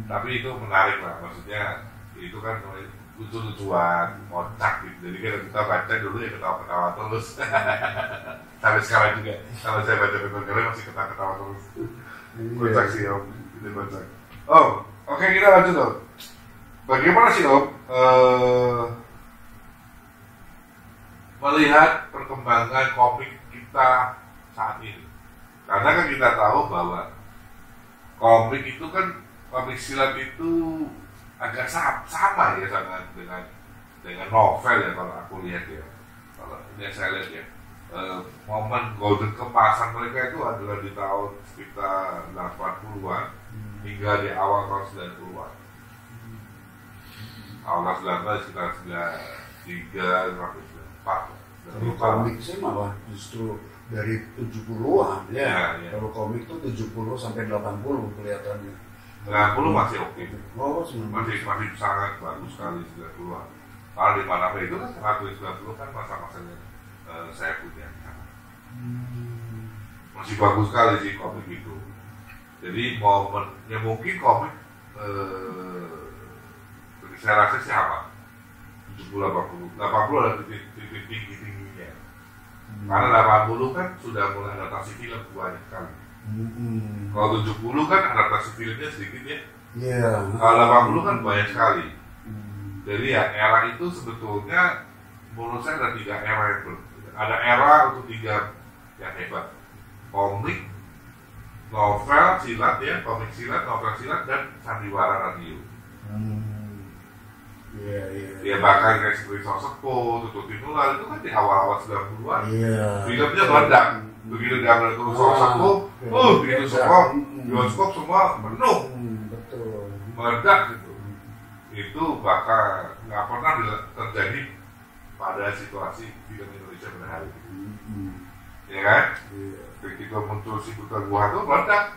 Tapi itu menarik lah, maksudnya itu kan lucu-lucuan, kocak gitu. Jadi kita baca dulu ya ketawa-ketawa terus. Sampai sekarang juga kalau saya baca Petrogare masih ketawa-ketawa terus. Kocak sih om, itu kocak. Oke, kita lanjut om. Bagaimana sih om melihat perkembangan komik kita saat ini? Karena kan kita tahu bahwa komik itu kan, komik silat itu agak sama ya dengan novel ya, kalau aku lihat ya. Kalau ini saya lihat ya, momen golden keemasan mereka itu adalah di tahun sekitar 80-an hingga di awal tahun 90-an. Awal 90-an sekitar 93 sampai 94. Kalau komik sih malah justru dari 70-an ya. Kalau komik tuh 70 sampai 80 kelihatannya. 90 masih oke. Masih sangat bagus sekali 90-an. Kalau di mana itu kan 90 kan masa-masanya saya punya. Masih bagus sekali sih komik itu. Jadi momennya mungkin komik saya rasa siapa 70-80 ada titik tinggi-tingginya. Karena 80 kan sudah mulai adaptasi film banyak sekali. Kalau 70 kan adaptasi filmnya sedikit ya. Kalau 80 kan banyak sekali. Jadi ya era itu sebetulnya menurut saya ada 3 era yang berbeda. ada era untuk 3 yang hebat: komik, novel silat ya, komik silat, novel silat, dan sandiwara radio. Ya bahkan kayak seperti Sosepo, Tutut Tinular itu kan di awal-awal 90-an. Filmnya meledak. Begitu diambil ke Sosepo, begitu semua bioskop semua penuh. Betul. Meledak gitu. Itu bakal nggak pernah terjadi pada situasi film Indonesia pada hari ini. Ya kan? Begitu muncul si Buta Gua itu meledak.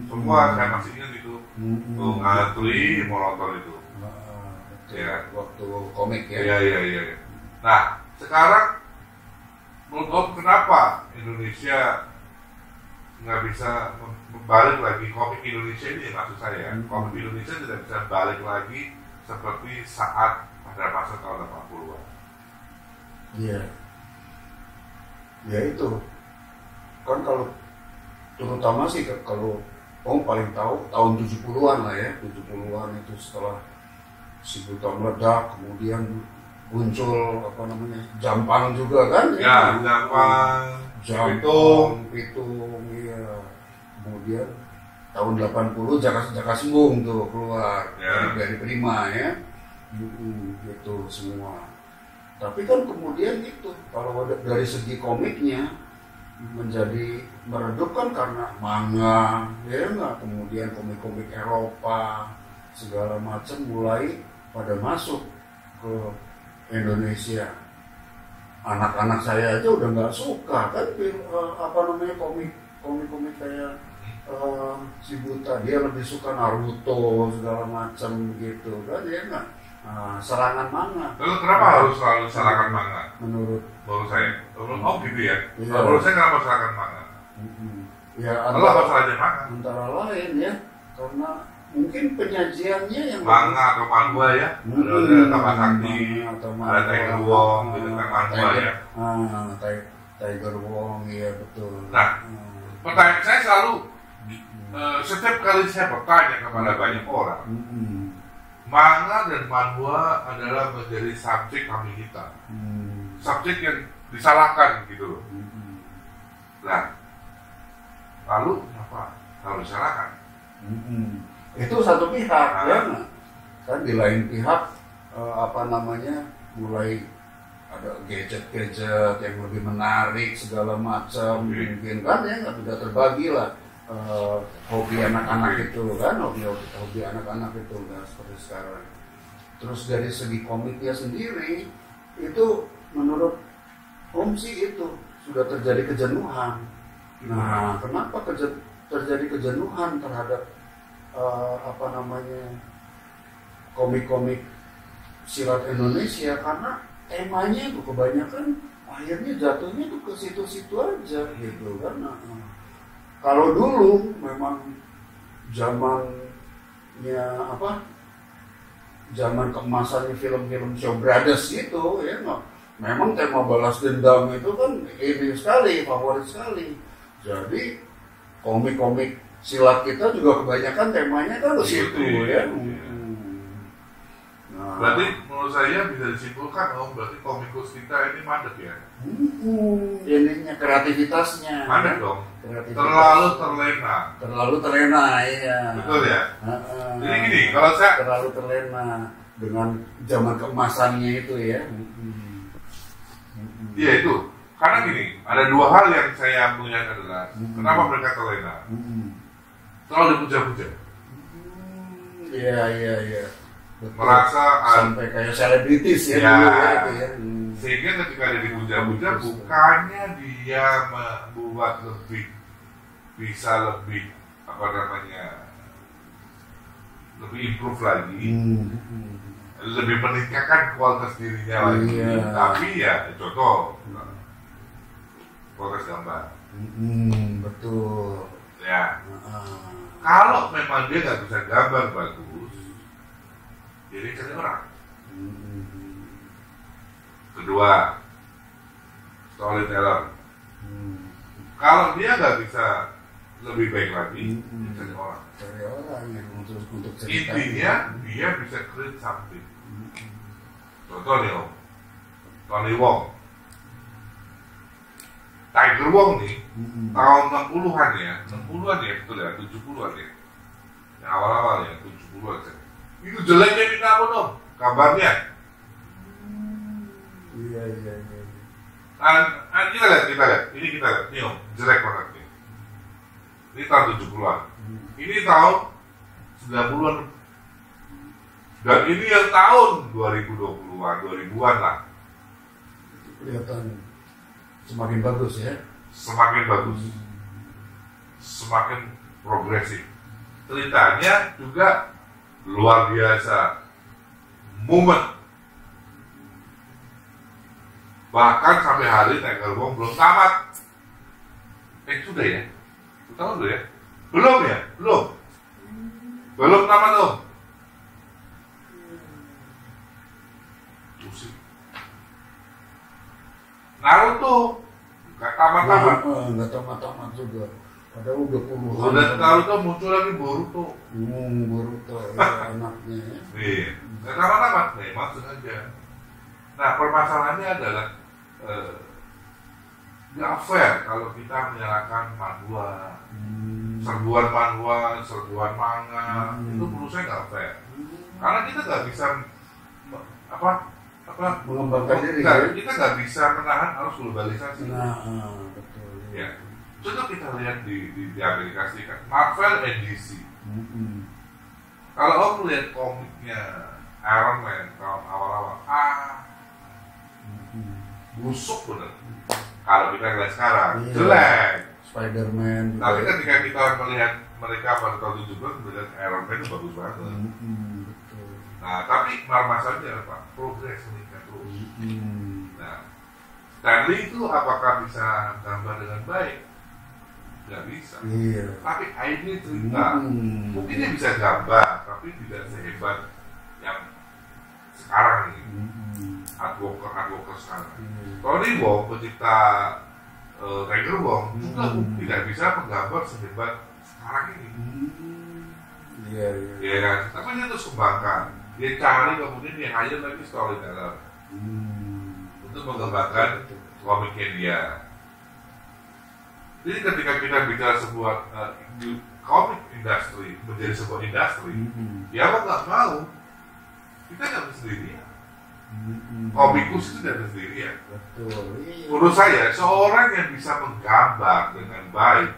Semua saya masih ingat itu. Ngantri mau nonton itu. Ya, waktu komik ya. Iya. Nah, sekarang menurut kenapa Indonesia nggak bisa balik lagi komik Indonesia ini, maksud saya, komik Indonesia tidak bisa balik lagi seperti saat pada masa tahun 80-an. Iya. Ya itu. Kan kalau terutama sih kalau paling tahu tahun 70-an lah ya, 70-an itu setelah si Buta meledak, kemudian muncul Jampang juga kan? Ya, Jampang, Pitung, iya. Kemudian tahun 80 Jaka Sembung tuh keluar dari Prima ya, gitu semua. Tapi kan kemudian itu kalau dari segi komiknya menjadi meredup kan karena manga, ya nggak, kemudian komik-komik Eropa segala macam mulai pada masuk ke Indonesia. Anak-anak saya aja udah nggak suka kan komik kayak si Buta, dia lebih suka Naruto segala macam gitu kan, ya nggak. Serangan manga. Lalu kenapa harus selalu serangan manga? Menurut saya, gitu ya. Menurut saya kenapa serangan manga? Ya, lalu apa salahnya manga? Antara lain ya, karena mungkin penyajiannya yang manga atau manhwa ya, ada Tambah Sakti, ada Tiger Wong, gitu kan manhwa ya. Tiger Wong, ya betul. Nah, pertanyaan saya selalu, setiap kali saya bertanya kepada banyak orang, manga dan manhwa adalah menjadi subjek kami kita, subjek yang disalahkan gitu. Nah, lalu kenapa harus disalahkan? Itu satu pihak ya, kan di lain pihak mulai ada gadget yang lebih menarik segala macam, mungkin kan ya nggak tidak terbagi lah hobi anak-anak itu kan, hobi anak-anak itu nggak seperti sekarang. Terus dari segi komiknya sendiri itu menurut Om sih itu sudah terjadi kejenuhan. Nah, kenapa terjadi kejenuhan terhadap komik-komik silat Indonesia? Karena temanya itu kebanyakan akhirnya jatuhnya tuh ke situ-situ aja gitu kan. Kalau dulu memang zaman keemasannya film-film Shaw Brothers gitu ya, memang tema balas dendam itu kan ini sekali, favorit sekali. Jadi komik-komik silat kita juga kebanyakan temanya kan ke situ ya. Nah, berarti menurut saya bisa disimpulkan berarti komikus kita ini mandek ya. Ininya kreativitasnya. Mandek dong. Terlalu terlena, iya. Betul ya. Jadi gini, kalau saya terlalu terlena dengan zaman keemasannya itu ya. Iya itu. Karena gini, ada dua hal yang saya melihat adalah kenapa mereka terlena. Terlalu dipuja-puja. Iya. Merasa sampai kayak selebritis ya. Gitu ya. Sehingga ketika dia dipuja-puja, bukannya dia membuat lebih lebih improve lagi, lebih meningkatkan kualitas dirinya lagi. Tapi ya contoh kualitas gambar. Betul. Ya. Kalau memang dia nggak bisa gambar bagus, jadi cari orang. Kedua, storyteller. Kalau dia nggak bisa lebih baik lagi, cari orang. Cari orang yang untuk cerita. Intinya dia bisa create something. Contoh nih Om, Tony Wong. Tiger Wong nih, tahun 60-an ya, 60-an ya, betul ya, 70-an ya. Yang awal-awal ya, 70-an ya. Itu jeleknya minta apa dong? Gambarnya. Iya. Kita lihat. Ini kita lihat. Nih om, jelek banget nih. Ini tahun 70-an. Ini tahun 90-an. Dan ini yang tahun 2020-an, 2000-an lah. Kelihatan semakin bagus ya. Semakin bagus. Semakin progresif. Ceritanya juga luar biasa. Momen. Bahkan sampai hari Tiger Wong belum tamat. Sudah ya? Tahu dulu ya? Belum ya? Belum tamat dong. Pusing. Naruto nggak tamat-tamat. Nggak tamat-tamat juga. Padahal udah puluhan. Udah Naruto muncul lagi Boruto. Boruto ya, anaknya. Iya. Nggak tamat-tamat. Memang sengaja. Nah permasalahannya adalah nggak fair kalau kita menyalahkan manhwa, serbuan manhwa, serbuan manga, itu menurut saya nggak fair. Karena kita nggak bisa mengembangkan diri. Kita nggak bisa menahan arus globalisasi. Betul. Ya. Contoh kita lihat di Amerika Serikat, Marvel and DC. Kalau om lihat komiknya Iron Man tahun awal-awal, busuk bener. Kalau kita lihat sekarang, jelek. Spider-Man. Tapi ketika kita melihat mereka pada tahun 70 melihat Iron Man itu bagus banget. Betul. Nah, tapi masalahnya apa? Progres meningkat terus. Nah, Stanley itu apakah bisa gambar dengan baik? Nggak bisa. Iya. Tapi ide cerita, mungkin dia bisa gambar, tapi tidak sehebat yang sekarang ini. Advoker sekarang. Tony Wong, pencipta Tiger Wong, juga tidak bisa menggambar sehebat sekarang ini. Iya. Ya kan? Tapi dia terus kembangkan. Dia cari kemudian dia hire lagi storyteller untuk mengembangkan komiknya dia. Jadi ketika kita bicara sebuah komik industri menjadi sebuah industri, ya mau nggak mau kita nggak bisa sendirian. Komikus itu tidak sendirian. Betul. Menurut saya seorang yang bisa menggambar dengan baik,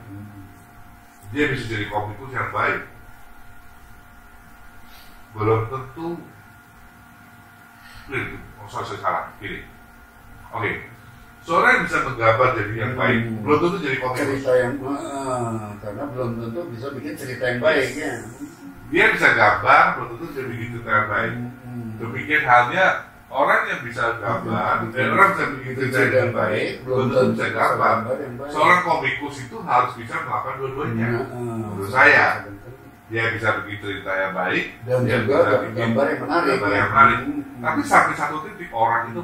dia bisa jadi komikus yang baik. Belum tentu. Saya salah. Gini. Oke. Seorang yang bisa menggambar jadi yang baik, belum tentu jadi komikus. Cerita yang karena belum tentu bisa bikin cerita yang baik ya. Dia bisa gambar, belum tentu jadi bikin cerita yang baik. Demikian halnya orang yang bisa gambar, dan orang bisa bikin cerita yang baik, belum tentu bisa gambar. Seorang komikus itu harus bisa melakukan dua-duanya. Menurut saya, dia bisa bikin cerita yang baik dan dia juga bisa bikin gambar yang menarik. Tapi sampai satu titik orang itu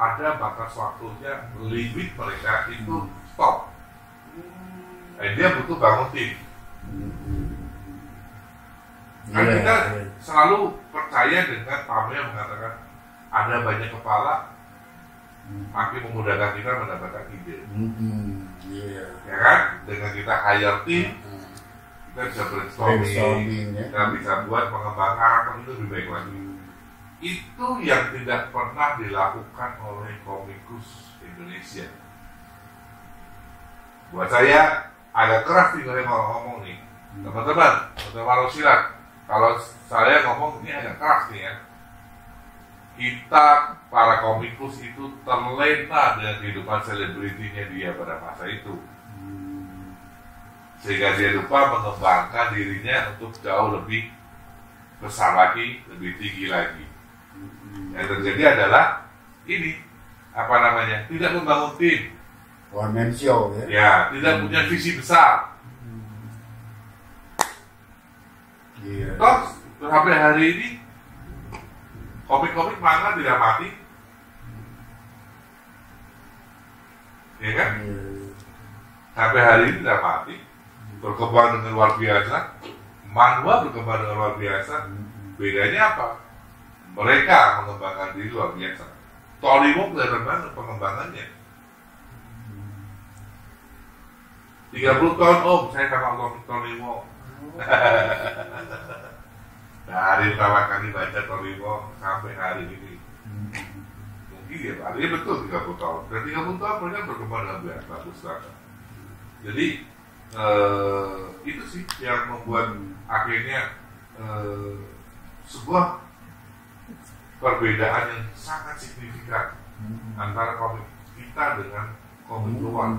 ada batas waktunya, limit mereka itu stop. Dan dia butuh bangun tim. Kan kita selalu percaya dengan pamnya yang mengatakan ada banyak kepala, makin memudahkan kita mendapatkan ide. Ya kan? Dengan kita hire tim, kita bisa brainstorming, kita bisa buat pengembangan karakter itu lebih baik lagi. Itu yang tidak pernah dilakukan oleh komikus Indonesia. Buat saya agak keras nih kalau ngomong nih, teman-teman, walau silat. Kalau saya ngomong ini agak keras nih ya. Kita para komikus itu terlena dengan kehidupan selebritinya dia pada masa itu. Sehingga dia lupa mengembangkan dirinya untuk jauh lebih besar lagi, lebih tinggi lagi. Yang terjadi adalah ini, apa namanya, tidak membangun tim. One man show ya. Ya, tidak punya visi besar. Toh, sampai hari ini komik-komik manga tidak mati. Ya kan? Sampai hari ini tidak mati. Berkembang dengan luar biasa. Manhwa berkembang dengan luar biasa. Bedanya apa? Mereka mengembangkan diri luar biasa. Tony Wong kelihatan banget pengembangannya. 30 tahun Om, saya sama Tony Mo. Dari pertama kali baca Tony Mo sampai hari ini. Mungkin ya, artinya betul 30 tahun. Dan 30 tahun mereka berkembang dengan bagus banget. Jadi itu sih yang membuat akhirnya sebuah perbedaan yang sangat signifikan antara komik kita dengan komik luar.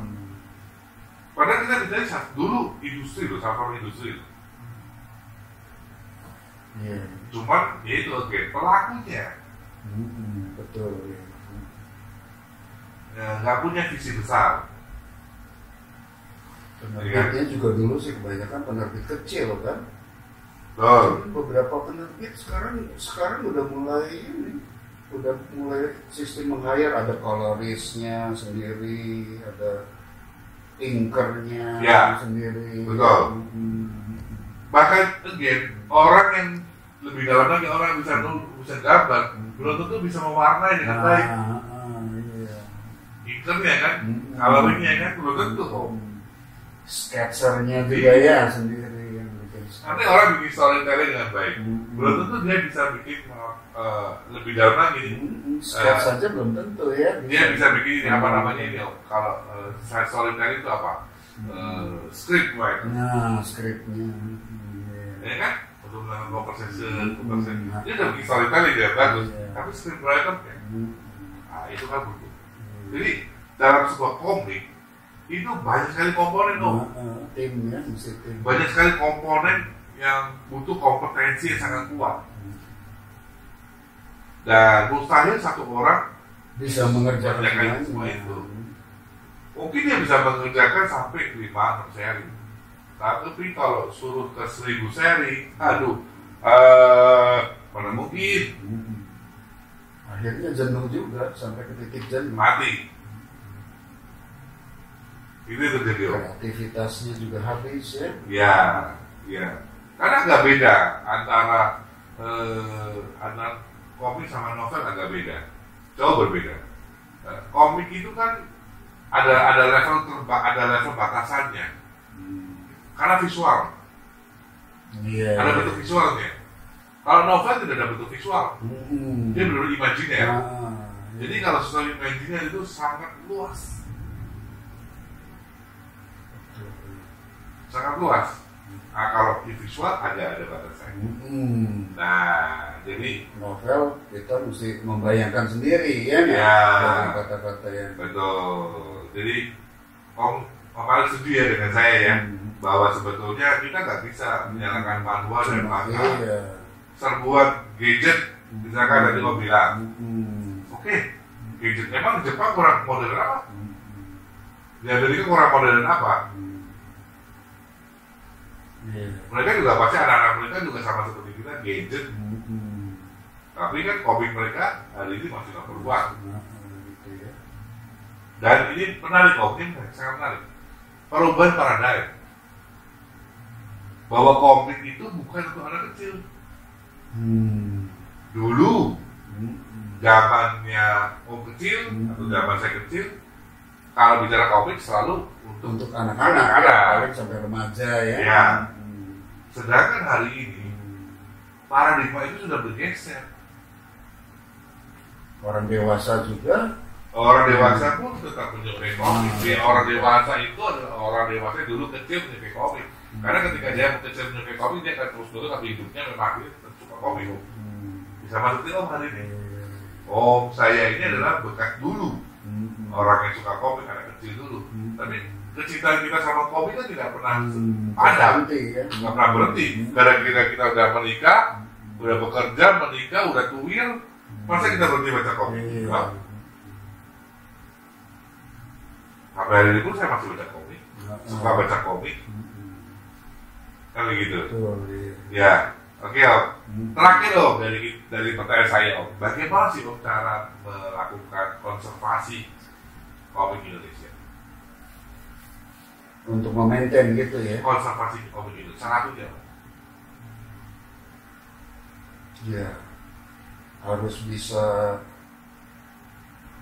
Padahal kita bicara dulu industri loh, sama industri loh. Yeah. Cuman ya itu pelakunya betul. Nggak punya visi besar. Penerbitnya juga dulu sih kebanyakan penerbit kecil kan. Beberapa penerbit sekarang udah mulai sistem meng-hire, ada colorisnya sendiri, ada inkernya sendiri. Betul. Bahkan orang yang lebih dalam lagi, orang yang bisa gambar, belum tentu bisa mewarnai dengan baik. Iya. Inkernya kan, coloringnya kan belum tentu. Sketsernya juga ya sendiri yang bikin. Nanti orang bikin storytelling dengan baik, belum tentu dia bisa bikin lebih dalam lagi. Sketch saja belum tentu ya. Dia bisa bikin apa namanya ini, kalau storytelling itu apa? Script writer. Nah, skripnya. Ya kan? Untuk melakukan conversation, dia udah bikin storytelling dia bagus, tapi script writer ya, nah itu kan butuh. Jadi dalam sebuah komik itu banyak sekali komponen dong. Tim ya, mesti tim. Banyak sekali komponen yang butuh kompetensi yang sangat kuat. Dan mustahil satu orang bisa mengerjakan semua itu. Mungkin dia bisa mengerjakan sampai 5-6 seri. Tapi kalau suruh ke 1000 seri, mana mungkin. Akhirnya jenuh juga, sampai ke titik jenuh. Mati. Itu terjadi. Kreativitasnya juga habis ya. Ya. Karena nggak beda antara komik sama novel, agak beda. Jauh berbeda. Komik itu kan ada level batasannya. Karena visual. Ada bentuk visualnya. Kalau novel tidak ada bentuk visual. Dia benar-benar imajiner. Jadi kalau sesuatu imajiner itu sangat luas. Sangat luas. Nah, kalau di visual ada batasannya. Nah, jadi novel kita mesti membayangkan sendiri ya. Dengan kata-kata yang betul. Jadi Om Alex setuju ya dengan saya ya, bahwa sebetulnya kita nggak bisa menyalakan manual dan maka serbuan gadget, misalkan tadi Om bilang, oke, gadget emang di Jepang kurang modern apa? Di Amerika kurang modern apa? Mereka juga pasti anak-anak mereka juga sama seperti kita gadget, tapi kan komik mereka hari ini masih nggak berubah. Dan ini menarik, sangat menarik. Perubahan paradigm bahwa komik itu bukan untuk anak kecil. Dulu zamannya Om kecil atau zaman saya kecil, kalau bicara komik selalu untuk anak-anak sampai remaja ya. Sedangkan hari ini paradigma itu sudah bergeser. Orang dewasa juga. Orang dewasa pun tetap menyukai komik. Orang dewasa itu adalah orang dewasa yang dulu kecil menyukai komik. Karena ketika dia kecil menyukai komik, dia akan terus tapi hidupnya memang dia suka komik. Bisa maksudnya Om hari ini. Saya ini adalah bekas dulu. Orang yang suka komik, anak kecil dulu. Tapi kecintaan kita sama komik kan tidak pernah ada. Nggak pernah berhenti. Karena kita udah menikah, udah bekerja, menikah, udah tuwir, masa kita berhenti baca komik? Sampai hari ini pun saya masih baca komik, suka baca komik, kan begitu. Ya, oke Om. Terakhir Om, dari pertanyaan saya Om, bagaimana sih Om cara melakukan konservasi komik Indonesia? Untuk memaintain gitu ya? Konservasi komik Indonesia, salah satunya Om. Ya, harus bisa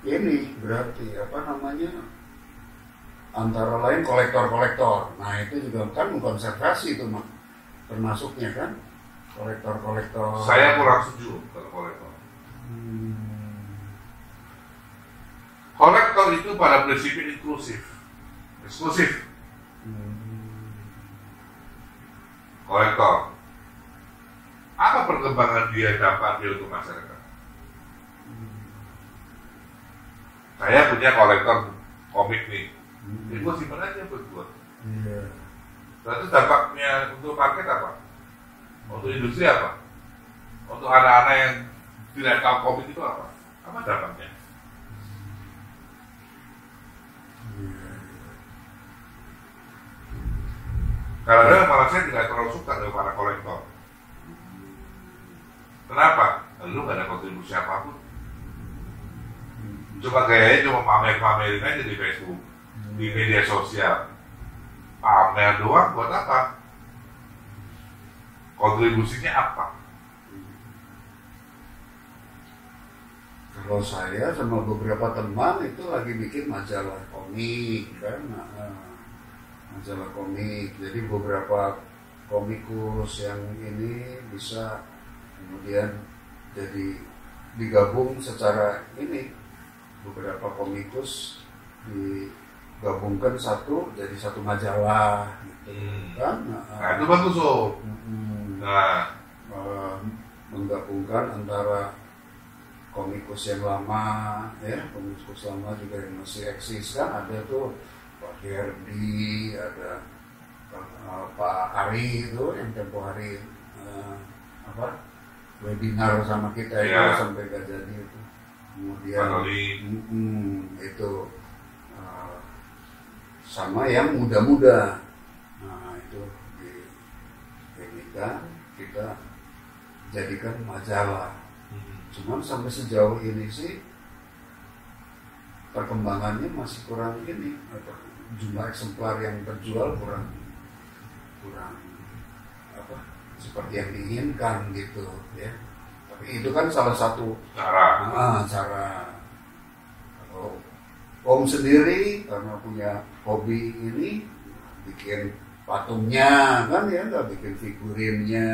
ini berarti apa namanya? antara lain kolektor-kolektor. Nah itu juga kan mengkonservasi itu termasuknya kan kolektor-kolektor. Saya kurang setuju kalau kolektor. Kolektor itu pada prinsipnya inklusif, eksklusif. Kolektor, apa perkembangan dia dampak dia untuk masyarakat? Saya punya kolektor komik nih, ini gue simpan aja buat gue. Berarti dampaknya untuk market apa? Untuk industri apa? Untuk anak-anak yang tidak tahu komik itu apa? Apa dampaknya? Karena malah saya tidak terlalu suka dengan para kolektor. Kenapa? Lu gak ada kontribusi apapun. Cuma gayanya cuma pamer-pamerin aja di Facebook, di media sosial. Pamer doang buat apa? Kontribusinya apa? Kalau saya sama beberapa teman itu lagi bikin majalah komik kan, majalah komik. Jadi beberapa komikus yang ini bisa kemudian jadi digabung secara ini, beberapa komikus digabungkan jadi satu majalah gitu kan. Nah itu bagus loh. Nah menggabungkan antara komikus yang lama ya, komikus lama juga yang masih eksis kan, ada tuh Pak Herdi, ada Pak Ari itu yang tempo hari webinar sama kita itu sampai gak jadi itu. Kemudian itu sama yang muda-muda. Nah itu kita jadikan majalah. Cuman sampai sejauh ini sih perkembangannya masih kurang ini, jumlah eksemplar yang terjual kurang seperti yang diinginkan gitu ya. Tapi itu kan salah satu cara. Kalau Om sendiri karena punya hobi ini bikin patungnya kan ya, nggak bikin figurinnya,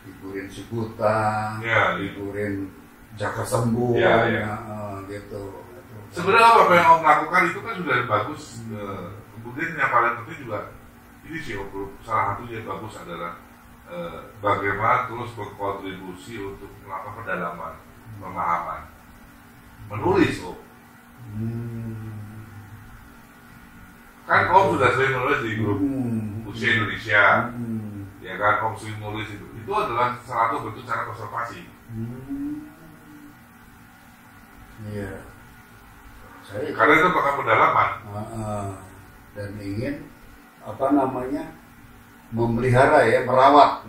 figurin Ciputa, figurin Jaka Sembung, gitu. Sebenarnya apa yang Om lakukan itu kan sudah bagus. Kemudian yang paling penting juga ini sih salah satu yang bagus adalah bagaimana terus berkontribusi untuk melakukan pendalaman, pemahaman, menulis Om. Kan Om sudah sering menulis di grup Usia Indonesia, ya kan Om sering menulis itu adalah salah satu bentuk cara konservasi. Iya. Karena itu bakal pendalaman. Dan ingin memelihara ya, merawat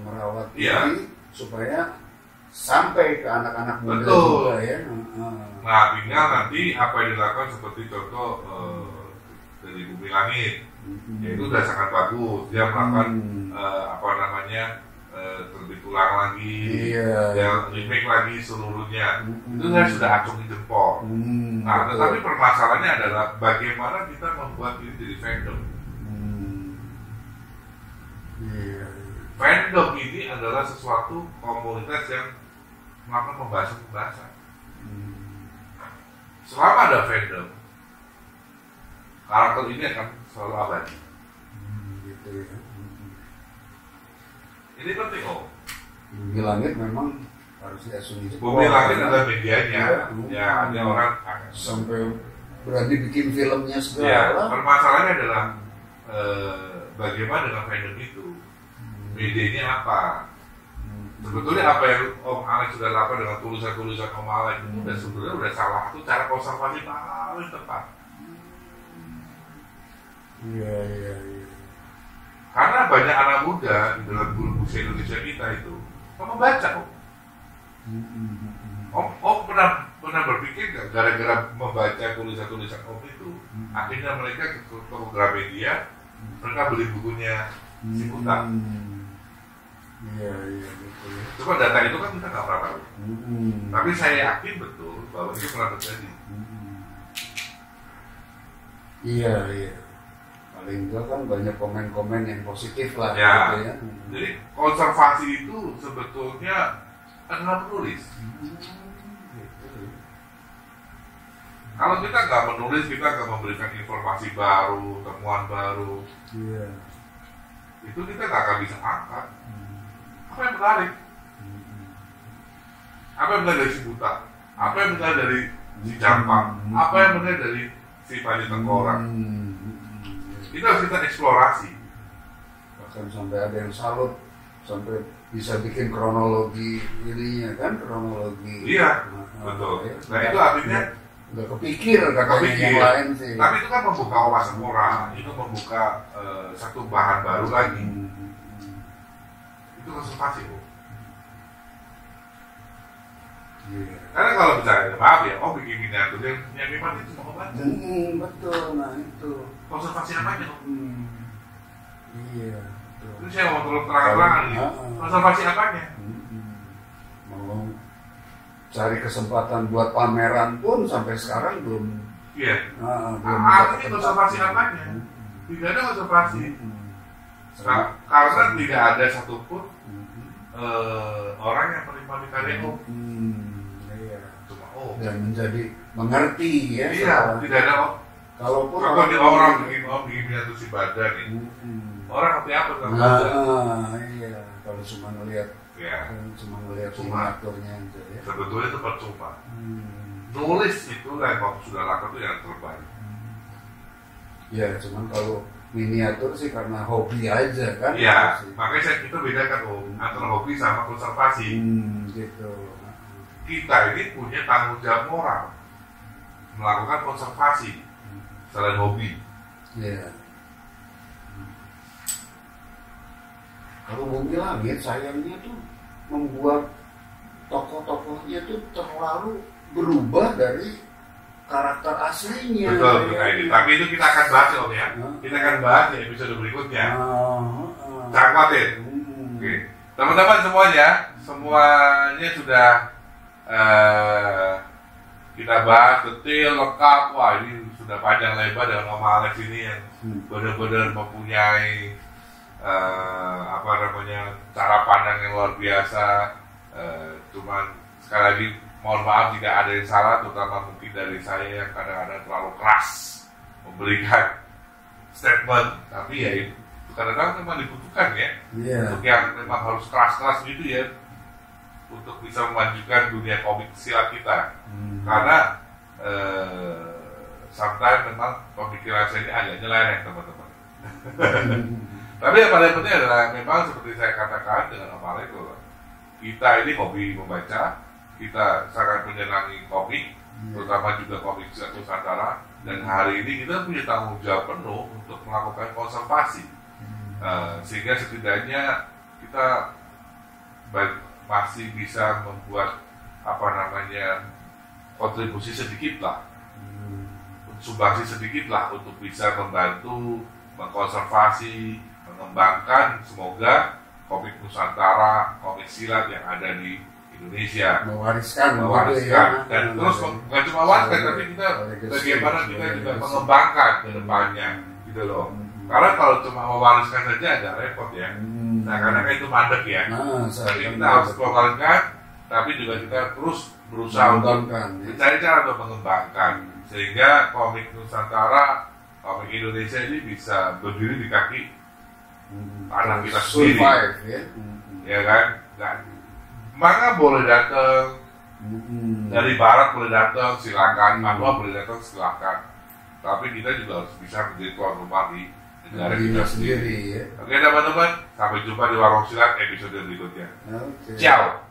ini supaya sampai ke anak-anak muda juga ya. Nah, tinggal nanti apa yang dilakukan seperti contoh dari Bumi Langit, yaitu sudah sangat bagus. Dia melakukan terbit ulang lagi, yang remake lagi seluruhnya. Itu sudah acungi jempol. Nah, tetapi permasalahannya adalah bagaimana kita membuat ini jadi fandom. Fandom ini adalah sesuatu komunitas yang melakukan pembahasan. Selama ada fandom, karakter ini akan selalu abadi. Gitu ya. Ini penting Om. Bumi Langit memang harus diasumi. Bumi Langit adalah medianya. Ya, ada orang sampai berani bikin filmnya segala. Ya, permasalahannya adalah bagaimana dengan fandom itu. Medianya apa? Sebetulnya apa yang Om Alex sudah lakukan dengan tulisan-tulisan Om Alex itu sebetulnya udah salah satu cara konservasi paling tepat. Iya. Karena banyak anak muda di dalam guru Usia Indonesia kita itu membaca Om pernah berpikir nggak gara-gara membaca tulisan-tulisan Om itu akhirnya mereka ke toko Gramedia, mereka beli bukunya Ciputa. Iya betul. Cuma data itu kan kita nggak pernah tahu. Tapi saya yakin betul bahwa itu pernah terjadi. Iya, iya. Paling enggak kan banyak komen-komen yang positif lah. Ya. Gitu ya. Jadi konservasi itu sebetulnya adalah menulis. Gitu. Kalau kita nggak menulis, kita nggak memberikan informasi baru, temuan baru, Iya. itu kita nggak akan bisa angkat. Apa yang menarik? Apa yang menarik dari si buta? Apa yang menarik dari si Jampang? Apa yang menarik dari si Panji Tengkorak? Itu harus kita eksplorasi. Bahkan sampai ada yang salut, sampai bisa bikin kronologi ininya kan, kronologi. Iya, betul. Nah itu artinya nggak kepikir katanya yang lain sih. tapi itu kan membuka wawasan orang, itu membuka satu bahan baru lagi. Itu konservasi, Bu. Iya. Karena kalau bicara, maaf ya, bikin miniatur yang memang itu mau baca. Betul, nah itu. Konservasi apanya, Om? Iya. Betul. Itu saya mau terang-terangan nih. Konservasi apanya? Mau cari kesempatan buat pameran pun sampai sekarang belum. Iya. Belum Artinya konservasi apanya? Tidak ada konservasi. Karena tidak ada satupun orang yang menikmati karya Om. Iya. Cuma Dan menjadi mengerti ya. Iya, tidak ada Om. Kalaupun kalau di orang bikin miniatur si badan nih, orang ngerti apa kan? Iya. Kalau cuma ngelihat, Ya, cuma ngelihat Cuma. miniaturnya aja ya. sebetulnya itu percuma. Nulis itu lah kalau sudah laku itu yang terbaik. Ya, cuman kalau miniatur sih karena hobi aja kan. Iya, Sih. makanya kita bedakan antara hobi sama konservasi. Gitu. Kita ini punya tanggung jawab moral melakukan konservasi selain hobi. Iya. Kalau Bumi Langit sayangnya tuh membuat tokoh-tokohnya tuh terlalu berubah dari karakter aslinya. Betul, ya. ini. Tapi itu kita akan bahas Om ya. Kita akan bahas di episode berikutnya. Jangan khawatir. Oke. Teman-teman semuanya sudah kita bahas detail, lengkap. Wah, ini sudah panjang lebar dengan Om Alex ini yang benar-benar mempunyai cara pandang yang luar biasa. Cuman sekali lagi mohon maaf jika ada yang salah, terutama mungkin dari saya yang kadang-kadang terlalu keras memberikan statement. Tapi ya itu kadang-kadang memang dibutuhkan ya. Untuk yang memang harus keras-keras gitu ya, untuk bisa memajukan dunia komik silat kita. Karena sometimes memang pemikiran saya ini agak nyeleneh teman-teman. Tapi yang paling penting adalah memang seperti saya katakan dengan Om Alex, kita ini hobi membaca, kita sangat menyenangi komik, terutama juga komik silat Nusantara, dan hari ini kita punya tanggung jawab penuh untuk melakukan konservasi, sehingga setidaknya kita masih bisa membuat kontribusi sedikit lah, sumbangsi sedikit lah untuk bisa membantu mengkonservasi, mengembangkan semoga komik Nusantara, komik silat yang ada di Indonesia, mewariskan dan terus bukan cuma wariskan, tapi kita bagaimana kita juga mengembangkan ke depannya gitu loh. Karena kalau cuma mewariskan saja agak repot ya. Nah, karena itu mandek ya. Tapi kita harus mengembangkan, tapi juga kita terus berusaha untuk mencari cara untuk mengembangkan sehingga komik Nusantara, komik Indonesia ini bisa berdiri di kaki tanah kita sendiri, ya kan? Maka boleh datang dari barat, boleh datang silakan, Papua boleh datang silakan. Tapi kita juga harus bisa menjadi tuan rumah di negara kita sendiri. Oke teman-teman, sampai jumpa di Warung Silat episode berikutnya. Ciao.